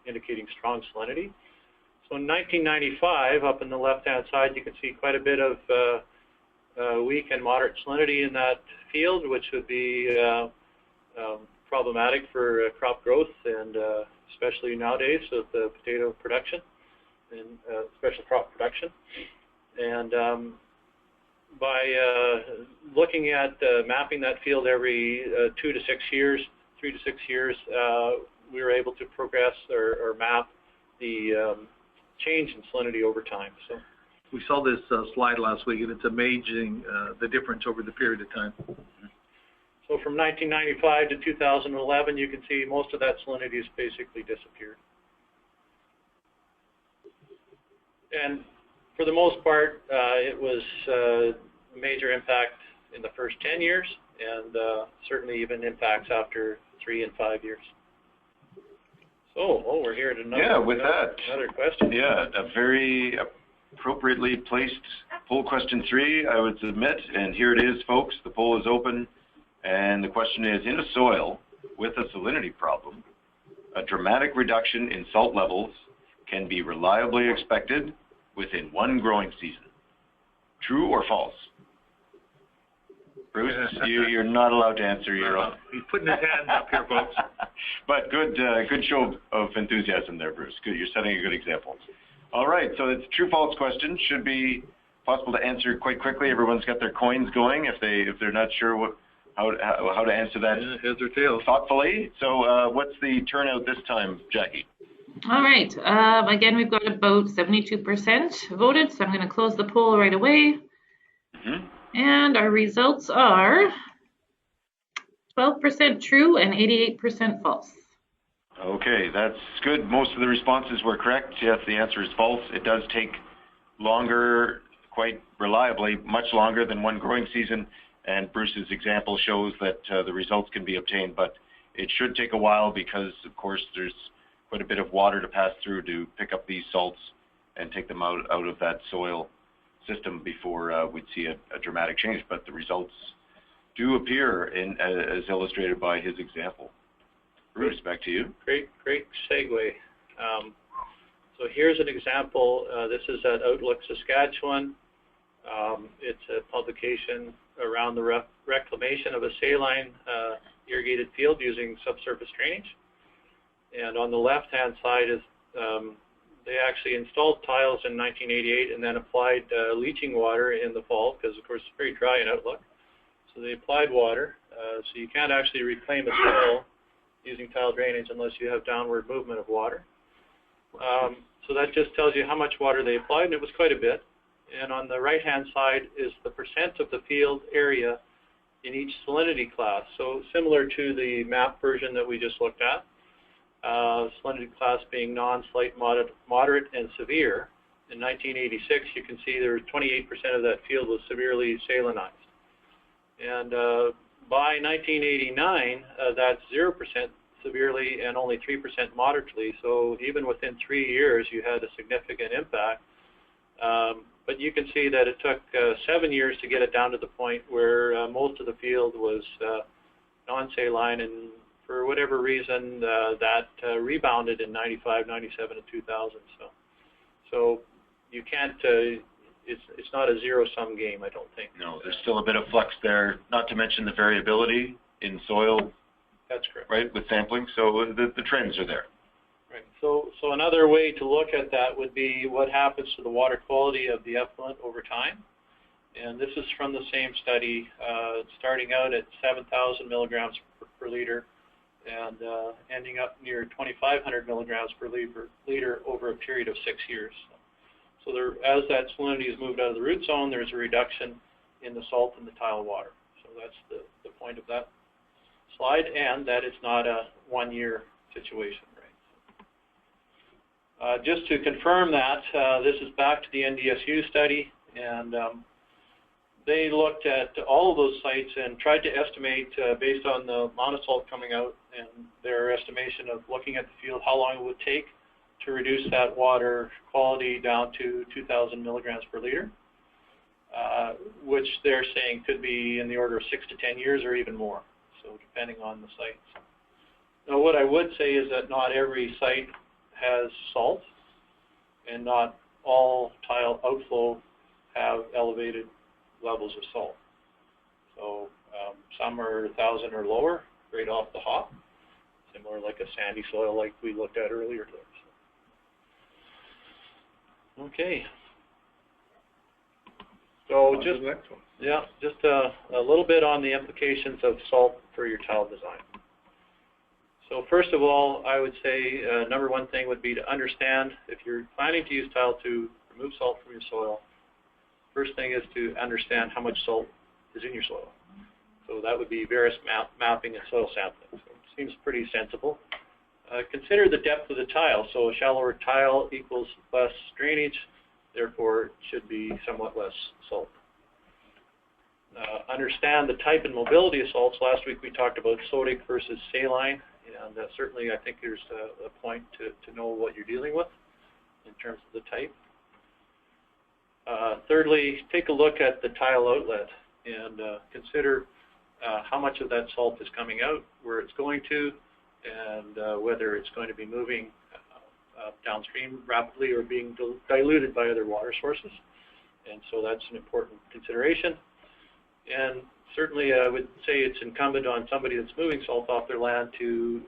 indicating strong salinity. So in 1995, up in the left-hand side, you can see quite a bit of weak and moderate salinity in that field, which would be problematic for crop growth, and especially nowadays with the potato production and special crop production. And by looking at mapping that field every 3 to 6 years, we were able to progress or map the change in salinity over time. So we saw this slide last week, and it's amazing the difference over the period of time. So from 1995 to 2011, you can see most of that salinity has basically disappeared. And for the most part, it was a major impact in the first 10 years, and certainly even impacts after 3 and 5 years. So, we're here at another question. Yeah, a very appropriately placed poll question 3, I would submit. And here it is, folks. The poll is open. And the question is, in a soil with a salinity problem, a dramatic reduction in salt levels can be reliably expected within 1 growing season. True or false? Bruce, you're not allowed to answer your own. He's putting his hands up here, folks. But good show of enthusiasm there, Bruce. Good, you're setting a good example. All right, so it's a true-false question. Should be possible to answer quite quickly. Everyone's got their coins going if they're not sure how to answer that heads or tails thoughtfully. So what's the turnout this time, Jackie? All right. Again, we've got about 72% voted, so I'm going to close the poll right away. And our results are 12% true and 88% false. Okay, that's good. Most of the responses were correct. Yes, the answer is false. It does take longer, quite reliably, much longer than 1 growing season. And Bruce's example shows that the results can be obtained, but it should take a while because, of course, there's quite a bit of water to pass through to pick up these salts and take them out of that soil system before we'd see a dramatic change. But the results do appear as illustrated by his example. Bruce, back to you. Great segue. So here's an example. This is at Outlook, Saskatchewan. It's a publication around the reclamation of a saline irrigated field using subsurface drainage. And on the left-hand side is they actually installed tiles in 1988 and then applied leaching water in the fall because, of course, it's very dry in Outlook. So they applied water. So you can't actually reclaim a soil using tile drainage unless you have downward movement of water. So that just tells you how much water they applied, and it was quite a bit. And on the right-hand side is the percent of the field area in each salinity class. So similar to the map version that we just looked at, salinity class being non-slight, moderate, and severe. In 1986, you can see there was 28% of that field was severely salinized. And by 1989, that's 0% severely and only 3% moderately. So even within 3 years, you had a significant impact. But you can see that it took 7 years to get it down to the point where most of the field was non-saline and for whatever reason, that rebounded in 95, 97, and 2000. So you can't, it's not a zero-sum game, I don't think. No, there's still a bit of flux there, not to mention the variability in soil. That's correct. Right, with sampling, so the trends are there. Right. So another way to look at that would be what happens to the water quality of the effluent over time. And this is from the same study, starting out at 7,000 milligrams per liter and ending up near 2,500 milligrams per liter over a period of 6 years. So there, as that salinity is moved out of the root zone, there's a reduction in the salt in the tile water. So that's the point of that slide, and that it's not a one-year situation. Right? Just to confirm that, this is back to the NDSU study, and they looked at all of those sites and tried to estimate, based on the amount of salt coming out and their estimation of looking at the field, how long it would take to reduce that water quality down to 2,000 milligrams per liter, which they're saying could be in the order of 6 to 10 years or even more, so depending on the sites. Now, what I would say is that not every site has salt, and not all tile outflow have elevated levels of salt. So some are 1,000 or lower, right off the hop, similar like a sandy soil like we looked at earlier there. So. Okay. So just a little bit on the implications of salt for your tile design. So first of all, I would say number one thing would be to understand, if you're planning to use tile to remove salt from your soil, first thing is to understand how much salt is in your soil. So that would be various mapping and soil sampling. So it seems pretty sensible. Consider the depth of the tile. So a shallower tile equals less drainage, therefore it should be somewhat less salt. Understand the type and mobility of salts. Last week we talked about sodic versus saline, and certainly I think there's a point to know what you're dealing with in terms of the type. Thirdly, take a look at the tile outlet and consider how much of that salt is coming out, where it's going to, and whether it's going to be moving downstream rapidly or being diluted by other water sources. And so that's an important consideration. And certainly I would say it's incumbent on somebody that's moving salt off their land to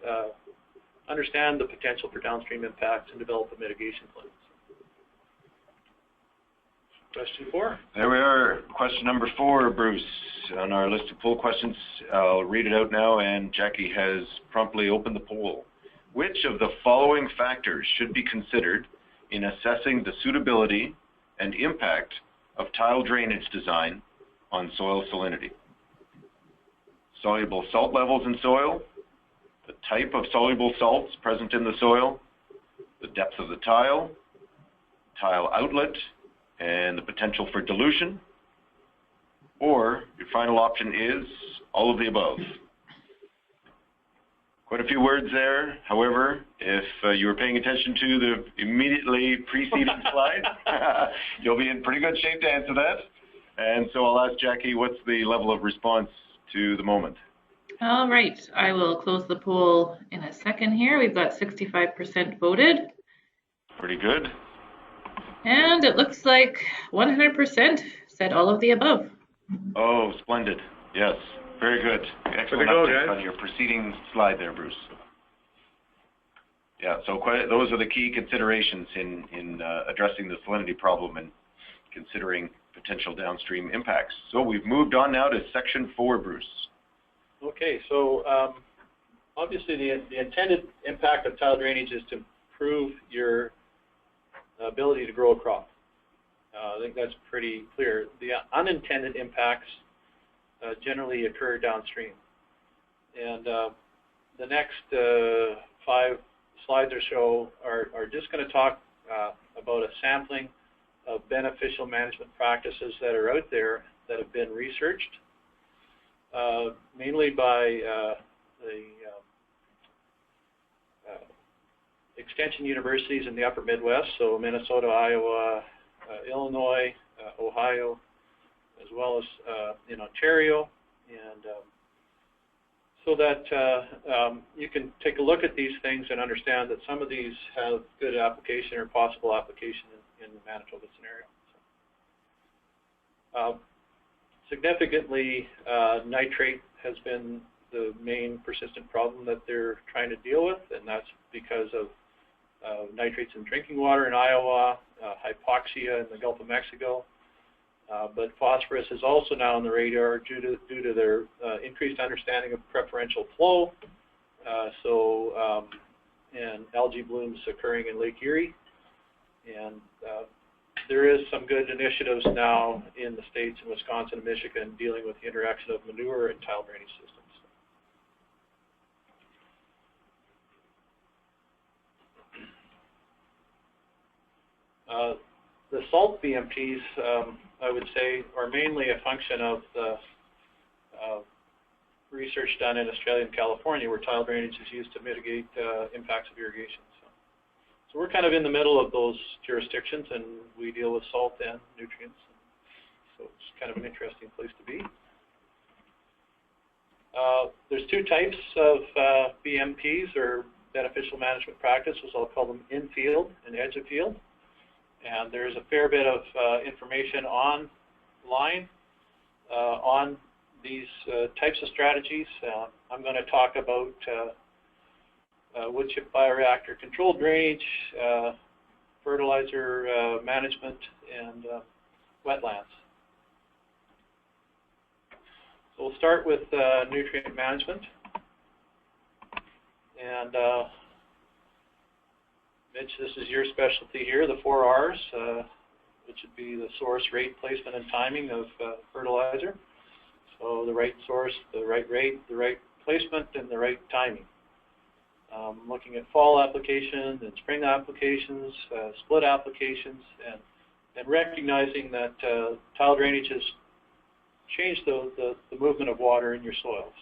understand the potential for downstream impacts and develop a mitigation plan. Question 4. There we are. Question number 4, Bruce, on our list of poll questions. I'll read it out now, and Jackie has promptly opened the poll. Which of the following factors should be considered in assessing the suitability and impact of tile drainage design on soil salinity? Soluble salt levels in soil, the type of soluble salts present in the soil, the depth of the tile outlet, and the potential for dilution, or your final option is all of the above. Quite a few words there. However, if you were paying attention to the immediately preceding slide, you'll be in pretty good shape to answer that. And so I'll ask Jackie, what's the level of response to the moment? All right, I will close the poll in a second here. We've got 65% voted. Pretty good. And it looks like 100% said all of the above. Oh, splendid. Yes, very good. Excellent update on your preceding slide there, Bruce. Yeah, so those are the key considerations in addressing the salinity problem and considering potential downstream impacts. So we've moved on now to section 4, Bruce. Okay, so obviously the intended impact of tile drainage is to improve your ability to grow a crop. I think that's pretty clear. The unintended impacts generally occur downstream. And the next 5 slides or so are just going to talk about a sampling of beneficial management practices that are out there that have been researched, mainly by the extension universities in the upper Midwest, so Minnesota, Iowa, Illinois, Ohio, as well as in Ontario. And so that you can take a look at these things and understand that some of these have good application or possible application in the Manitoba scenario. Significantly, nitrate has been the main persistent problem that they're trying to deal with, and that's because of nitrates in drinking water in Iowa, hypoxia in the Gulf of Mexico. But phosphorus is also now on the radar due to their increased understanding of preferential flow. And algae blooms occurring in Lake Erie. And there is some good initiatives now in the states in Wisconsin and Michigan dealing with the interaction of manure and tile drainage systems. The salt BMPs, I would say, are mainly a function of the research done in Australia and California, where tile drainage is used to mitigate impacts of irrigation. So we're kind of in the middle of those jurisdictions, and we deal with salt and nutrients. So it's kind of an interesting place to be. There's two types of BMPs, or beneficial management practices. I'll call them in-field and edge-of-field. And there's a fair bit of information online on these types of strategies. I'm going to talk about wood chip bioreactor controlled drainage, fertilizer management, and wetlands. So we'll start with nutrient management. And Mitch, this is your specialty here, the 4 R's, which would be the source, rate, placement, and timing of fertilizer. So the right source, the right rate, the right placement, and the right timing. Looking at fall applications and spring applications, split applications, and recognizing that tile drainage has changed the movement of water in your soil.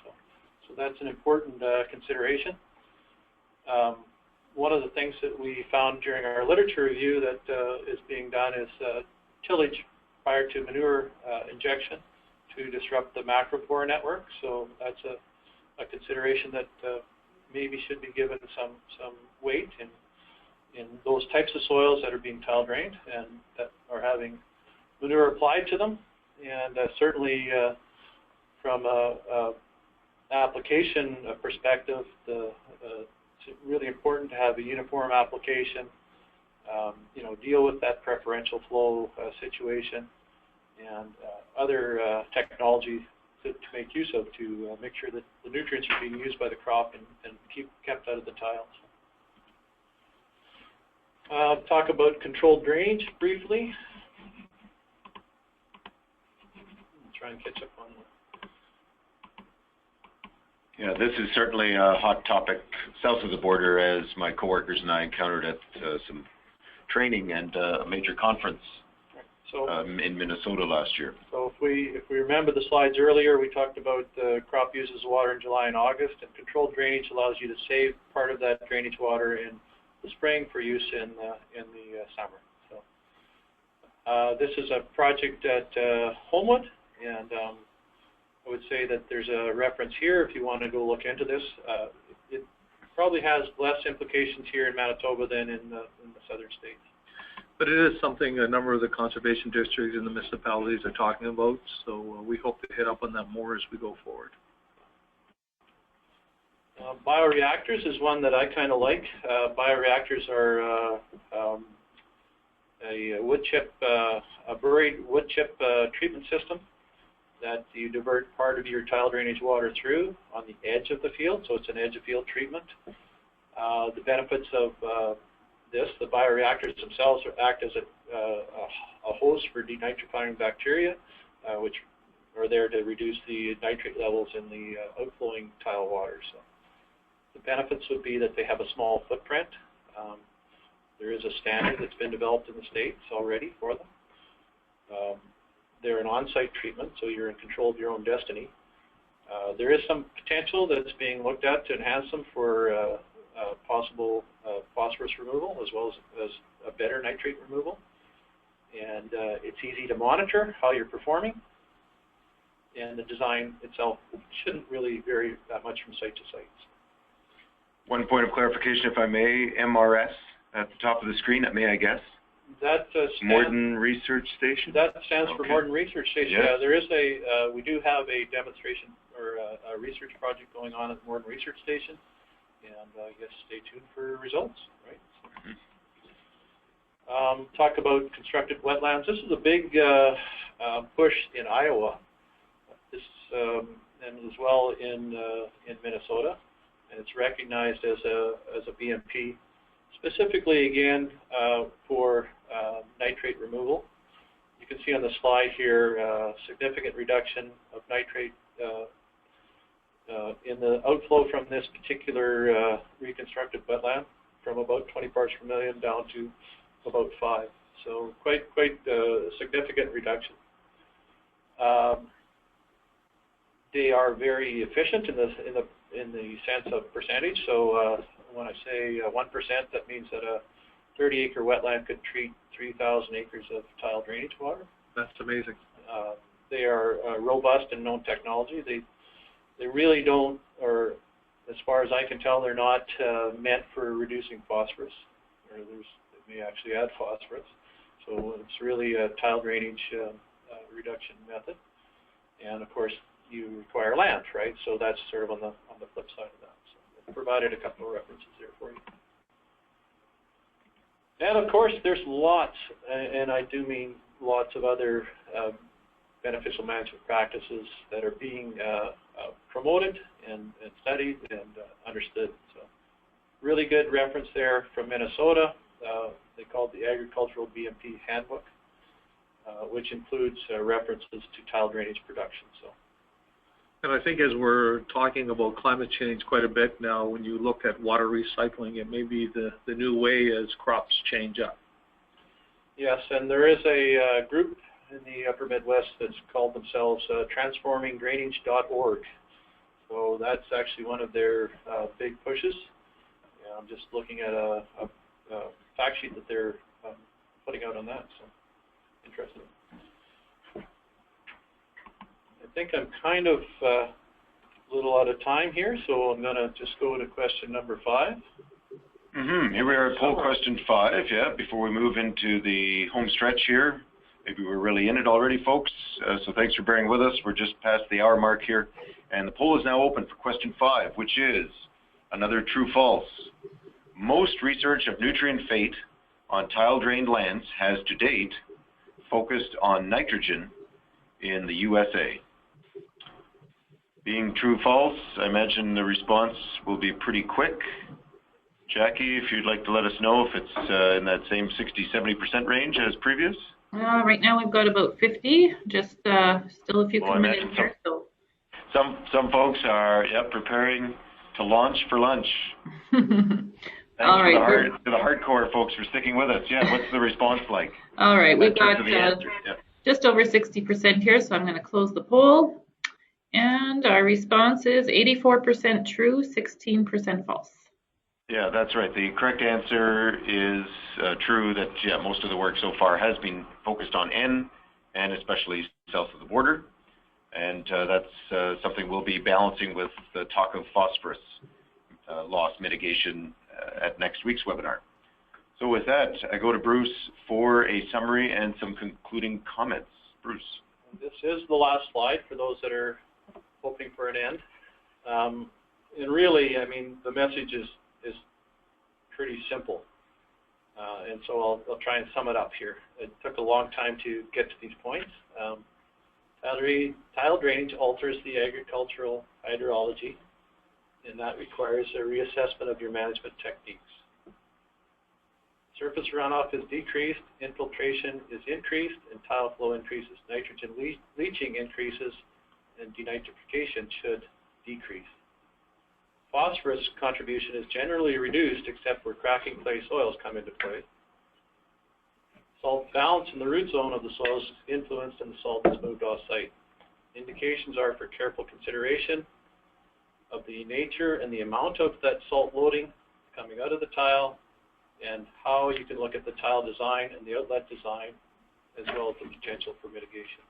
So that's an important consideration. One of the things that we found during our literature review that is being done is tillage prior to manure injection to disrupt the macropore network. So that's a consideration that maybe should be given some weight in those types of soils that are being tile drained and that are having manure applied to them. And certainly from a application perspective, it's really important to have a uniform application, deal with that preferential flow situation, and other technology to make use of to make sure that the nutrients are being used by the crop and kept out of the tiles. Talk about controlled drainage briefly. I'll try and catch up on that. Yeah, this is certainly a hot topic south of the border, as my coworkers and I encountered at some training and a major conference in Minnesota last year. So if we remember the slides earlier, we talked about the crop uses water in July and August, and controlled drainage allows you to save part of that drainage water in the spring for use in the summer. So this is a project at Homewood, and I would say that there's a reference here if you want to go look into this. It probably has less implications here in Manitoba than in the southern states. But it is something a number of the conservation districts and the municipalities are talking about, so we hope to hit up on that more as we go forward. Bioreactors is one that I kind of like. Bioreactors are a wood chip, a buried wood chip treatment system that you divert part of your tile drainage water through on the edge of the field, so it's an edge of field treatment. The benefits of the bioreactors themselves act as a host for denitrifying bacteria, which are there to reduce the nitrate levels in the outflowing tile water. So the benefits would be that they have a small footprint. There is a standard that's been developed in the States already for them. They're an on-site treatment, so you're in control of your own destiny. There is some potential that's being looked at to enhance them for possible phosphorus removal as well as a better nitrate removal. And it's easy to monitor how you're performing. and the design itself shouldn't really vary that much from site to site. One point of clarification, if I may, MRS at the top of the screen, may I guess? That Morden Research Station? That stands for Morden Research Station. Yes. Yeah, there is we do have a demonstration or a research project going on at Morden Research Station, and I guess stay tuned for results, right? Talk about constructed wetlands. This is a big push in Iowa, and as well in Minnesota, and it's recognized as a BMP, specifically again for nitrate removal. You can see on the slide here significant reduction of nitrate in the outflow from this particular reconstructed wetland, from about 20 parts per million down to about 5. So quite significant reduction. They are very efficient in the sense of percentage. So when I say 1%, that means that a 30-acre wetland could treat 3,000 acres of tile drainage water. That's amazing. They are robust and known technology. They really don't, or as far as I can tell, they're not meant for reducing phosphorus. Or they may actually add phosphorus. So it's really a tile drainage reduction method. And of course, you require land, right? So that's sort of on the flip side of that. So I provided a couple of references there for you. And of course, there's lots, and I do mean lots of other beneficial management practices that are being promoted and studied and understood. So really good reference there from Minnesota. They call it the Agricultural BMP Handbook, which includes references to tile drainage production. So. And I think as we're talking about climate change quite a bit now, when you look at water recycling, it may be the new way as crops change up. Yes, and there is a group in the upper Midwest that's called themselves transformingdrainage.org. So that's actually one of their big pushes. Yeah, I'm just looking at a fact sheet that they're putting out on that, so interesting. I think I'm kind of a little out of time here, so I'm going to just go to question number 5. Here we are at poll question 5, yeah, before we move into the home stretch here. Maybe we're really in it already, folks, so thanks for bearing with us. We're just past the hour mark here, and the poll is now open for question 5, which is another true-false. Most research of nutrient fate on tile-drained lands has to date focused on nitrogen in the USA. Being true-false, I imagine the response will be pretty quick. Jackie, if you'd like to let us know if it's in that same 60-70% range as previous. Right now we've got about 50, just still a few coming in here. So. Some folks are preparing to launch for lunch. All right. To the hardcore folks for sticking with us. Yeah, what's the response like? All right, we've got just over 60% here, so I'm going to close the poll. And our response is 84% true, 16% false. Yeah, that's right. The correct answer is true that, most of the work so far has been focused on N, and especially south of the border. And that's something we'll be balancing with the talk of phosphorus loss mitigation at next week's webinar. So with that, I go to Bruce for a summary and some concluding comments. Bruce. This is the last slide for those that are hoping for an end. And really, I mean, the message is pretty simple. And so I'll try and sum it up here. It took a long time to get to these points. Tile drainage alters the agricultural hydrology, and that requires a reassessment of your management techniques. Surface runoff is decreased, infiltration is increased, and tile flow increases. Nitrogen leaching increases, and denitrification should decrease. Phosphorus contribution is generally reduced except where cracking clay soils come into play. Salt balance in the root zone of the soil is influenced and the salt is moved off-site. Indications are for careful consideration of the nature and the amount of that salt loading coming out of the tile, and how you can look at the tile design and the outlet design, as well as the potential for mitigation.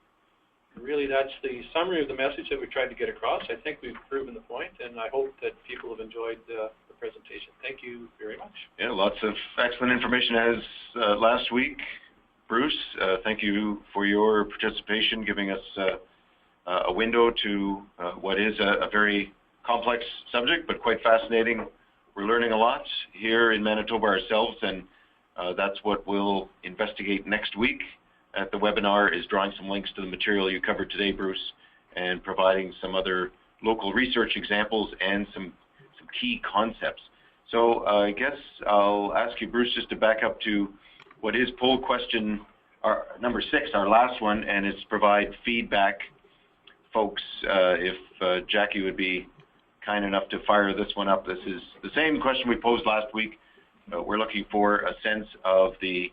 really, that's the summary of the message that we tried to get across. I think we've proven the point, and I hope that people have enjoyed the presentation. Thank you very much. Yeah, lots of excellent information as last week. Bruce, thank you for your participation, giving us a window to what is a very complex subject, but quite fascinating. We're learning a lot here in Manitoba ourselves, and that's what we'll investigate next week at the webinar, is drawing some links to the material you covered today, Bruce, and providing some other local research examples and some key concepts. So I guess I'll ask you, Bruce, just to back up to what is poll question number 6, our last one, and it's provide feedback. Folks, if Jackie would be kind enough to fire this one up. This is the same question we posed last week. We're looking for a sense of the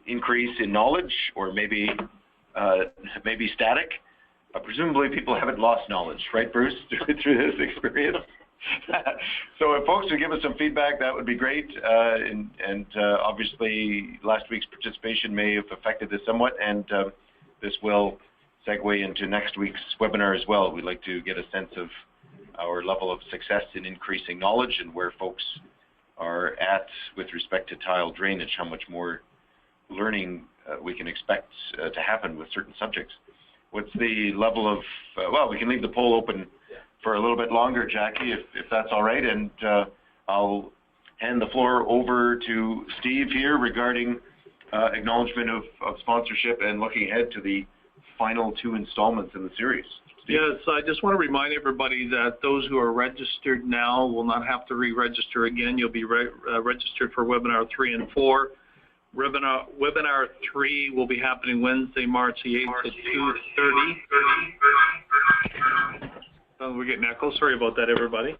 increase in knowledge, or maybe static. Presumably people haven't lost knowledge, right, Bruce, through this experience? So if folks would give us some feedback, that would be great. And obviously last week's participation may have affected this somewhat, and this will segue into next week's webinar as well. We'd like to get a sense of our level of success in increasing knowledge and where folks are at with respect to tile drainage, how much more learning we can expect to happen with certain subjects. What's the level of, well, we can leave the poll open for a little bit longer, Jackie, if that's all right, and I'll hand the floor over to Steve here regarding acknowledgement of sponsorship and looking ahead to the final 2 installments in the series. Steve? Yes, I just want to remind everybody that those who are registered now will not have to re-register again. You'll be registered for webinar 3 and 4. Webinar 3 will be happening Wednesday, March the 8th at 2:30. Oh, we're getting echo. Sorry about that, everybody.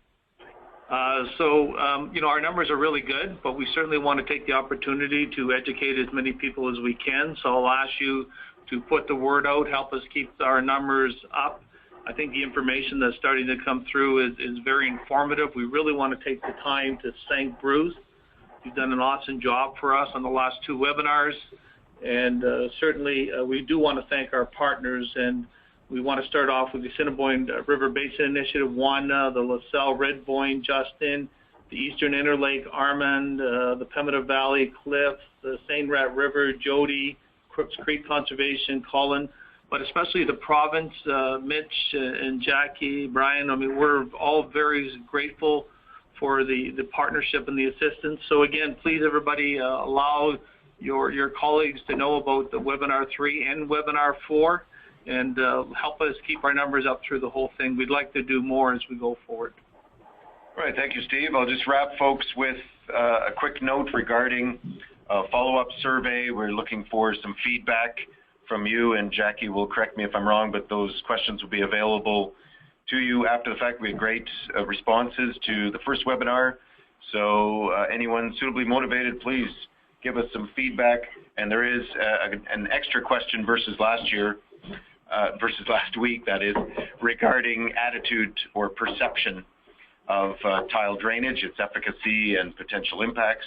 You know, our numbers are really good, but we certainly want to take the opportunity to educate as many people as we can. So I'll ask you to put the word out, help us keep our numbers up. I think the information that's starting to come through is very informative. We really want to take the time to thank Bruce. He's done an awesome job for us on the last 2 webinars. And certainly we do want to thank our partners, and we want to start off with the Assiniboine River Basin Initiative, Wanda, the LaSalle Red Boyne, Justin, the Eastern Interlake, Armand, the Pemmican Valley, Cliff, the St. Rat River, Jody, Crooks Creek Conservation, Colin, but especially the province, Mitch and Jackie, Brian. I mean, we're all very grateful for the partnership and the assistance. So again, please everybody allow your colleagues to know about the webinar 3 and webinar 4, and help us keep our numbers up through the whole thing. We'd like to do more as we go forward. All right, thank you, Steve. I'll just wrap folks with a quick note regarding a follow-up survey. We're looking for some feedback from you, and Jackie will correct me if I'm wrong, but those questions will be available to you after the fact. We had great responses to the first webinar, so anyone suitably motivated, please give us some feedback. And there is an extra question versus last week, that is, regarding attitude or perception of tile drainage, its efficacy and potential impacts.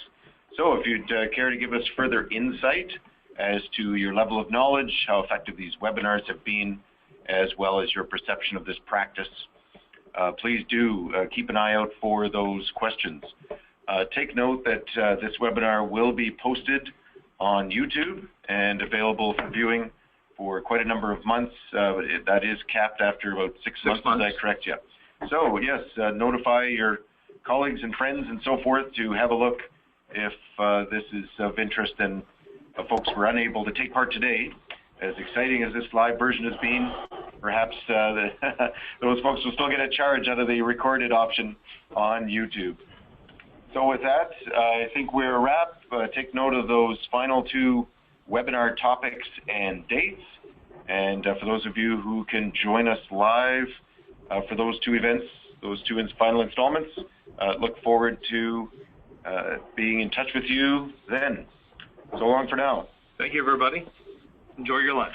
So if you'd care to give us further insight as to your level of knowledge, how effective these webinars have been, as well as your perception of this practice, please do keep an eye out for those questions. Take note that this webinar will be posted on YouTube and available for viewing for quite a number of months. That is capped after about 6 months. Is that correct? Yeah. So yes, notify your colleagues and friends and so forth to have a look if this is of interest, and folks were unable to take part today. As exciting as this live version has been, perhaps those folks will still get a charge out of the recorded option on YouTube. So with that, I think we're a wrap. Take note of those final 2 webinar topics and dates. And for those of you who can join us live for those 2 events, those 2 final installments, look forward to being in touch with you then. So long for now. Thank you, everybody. Enjoy your lunch.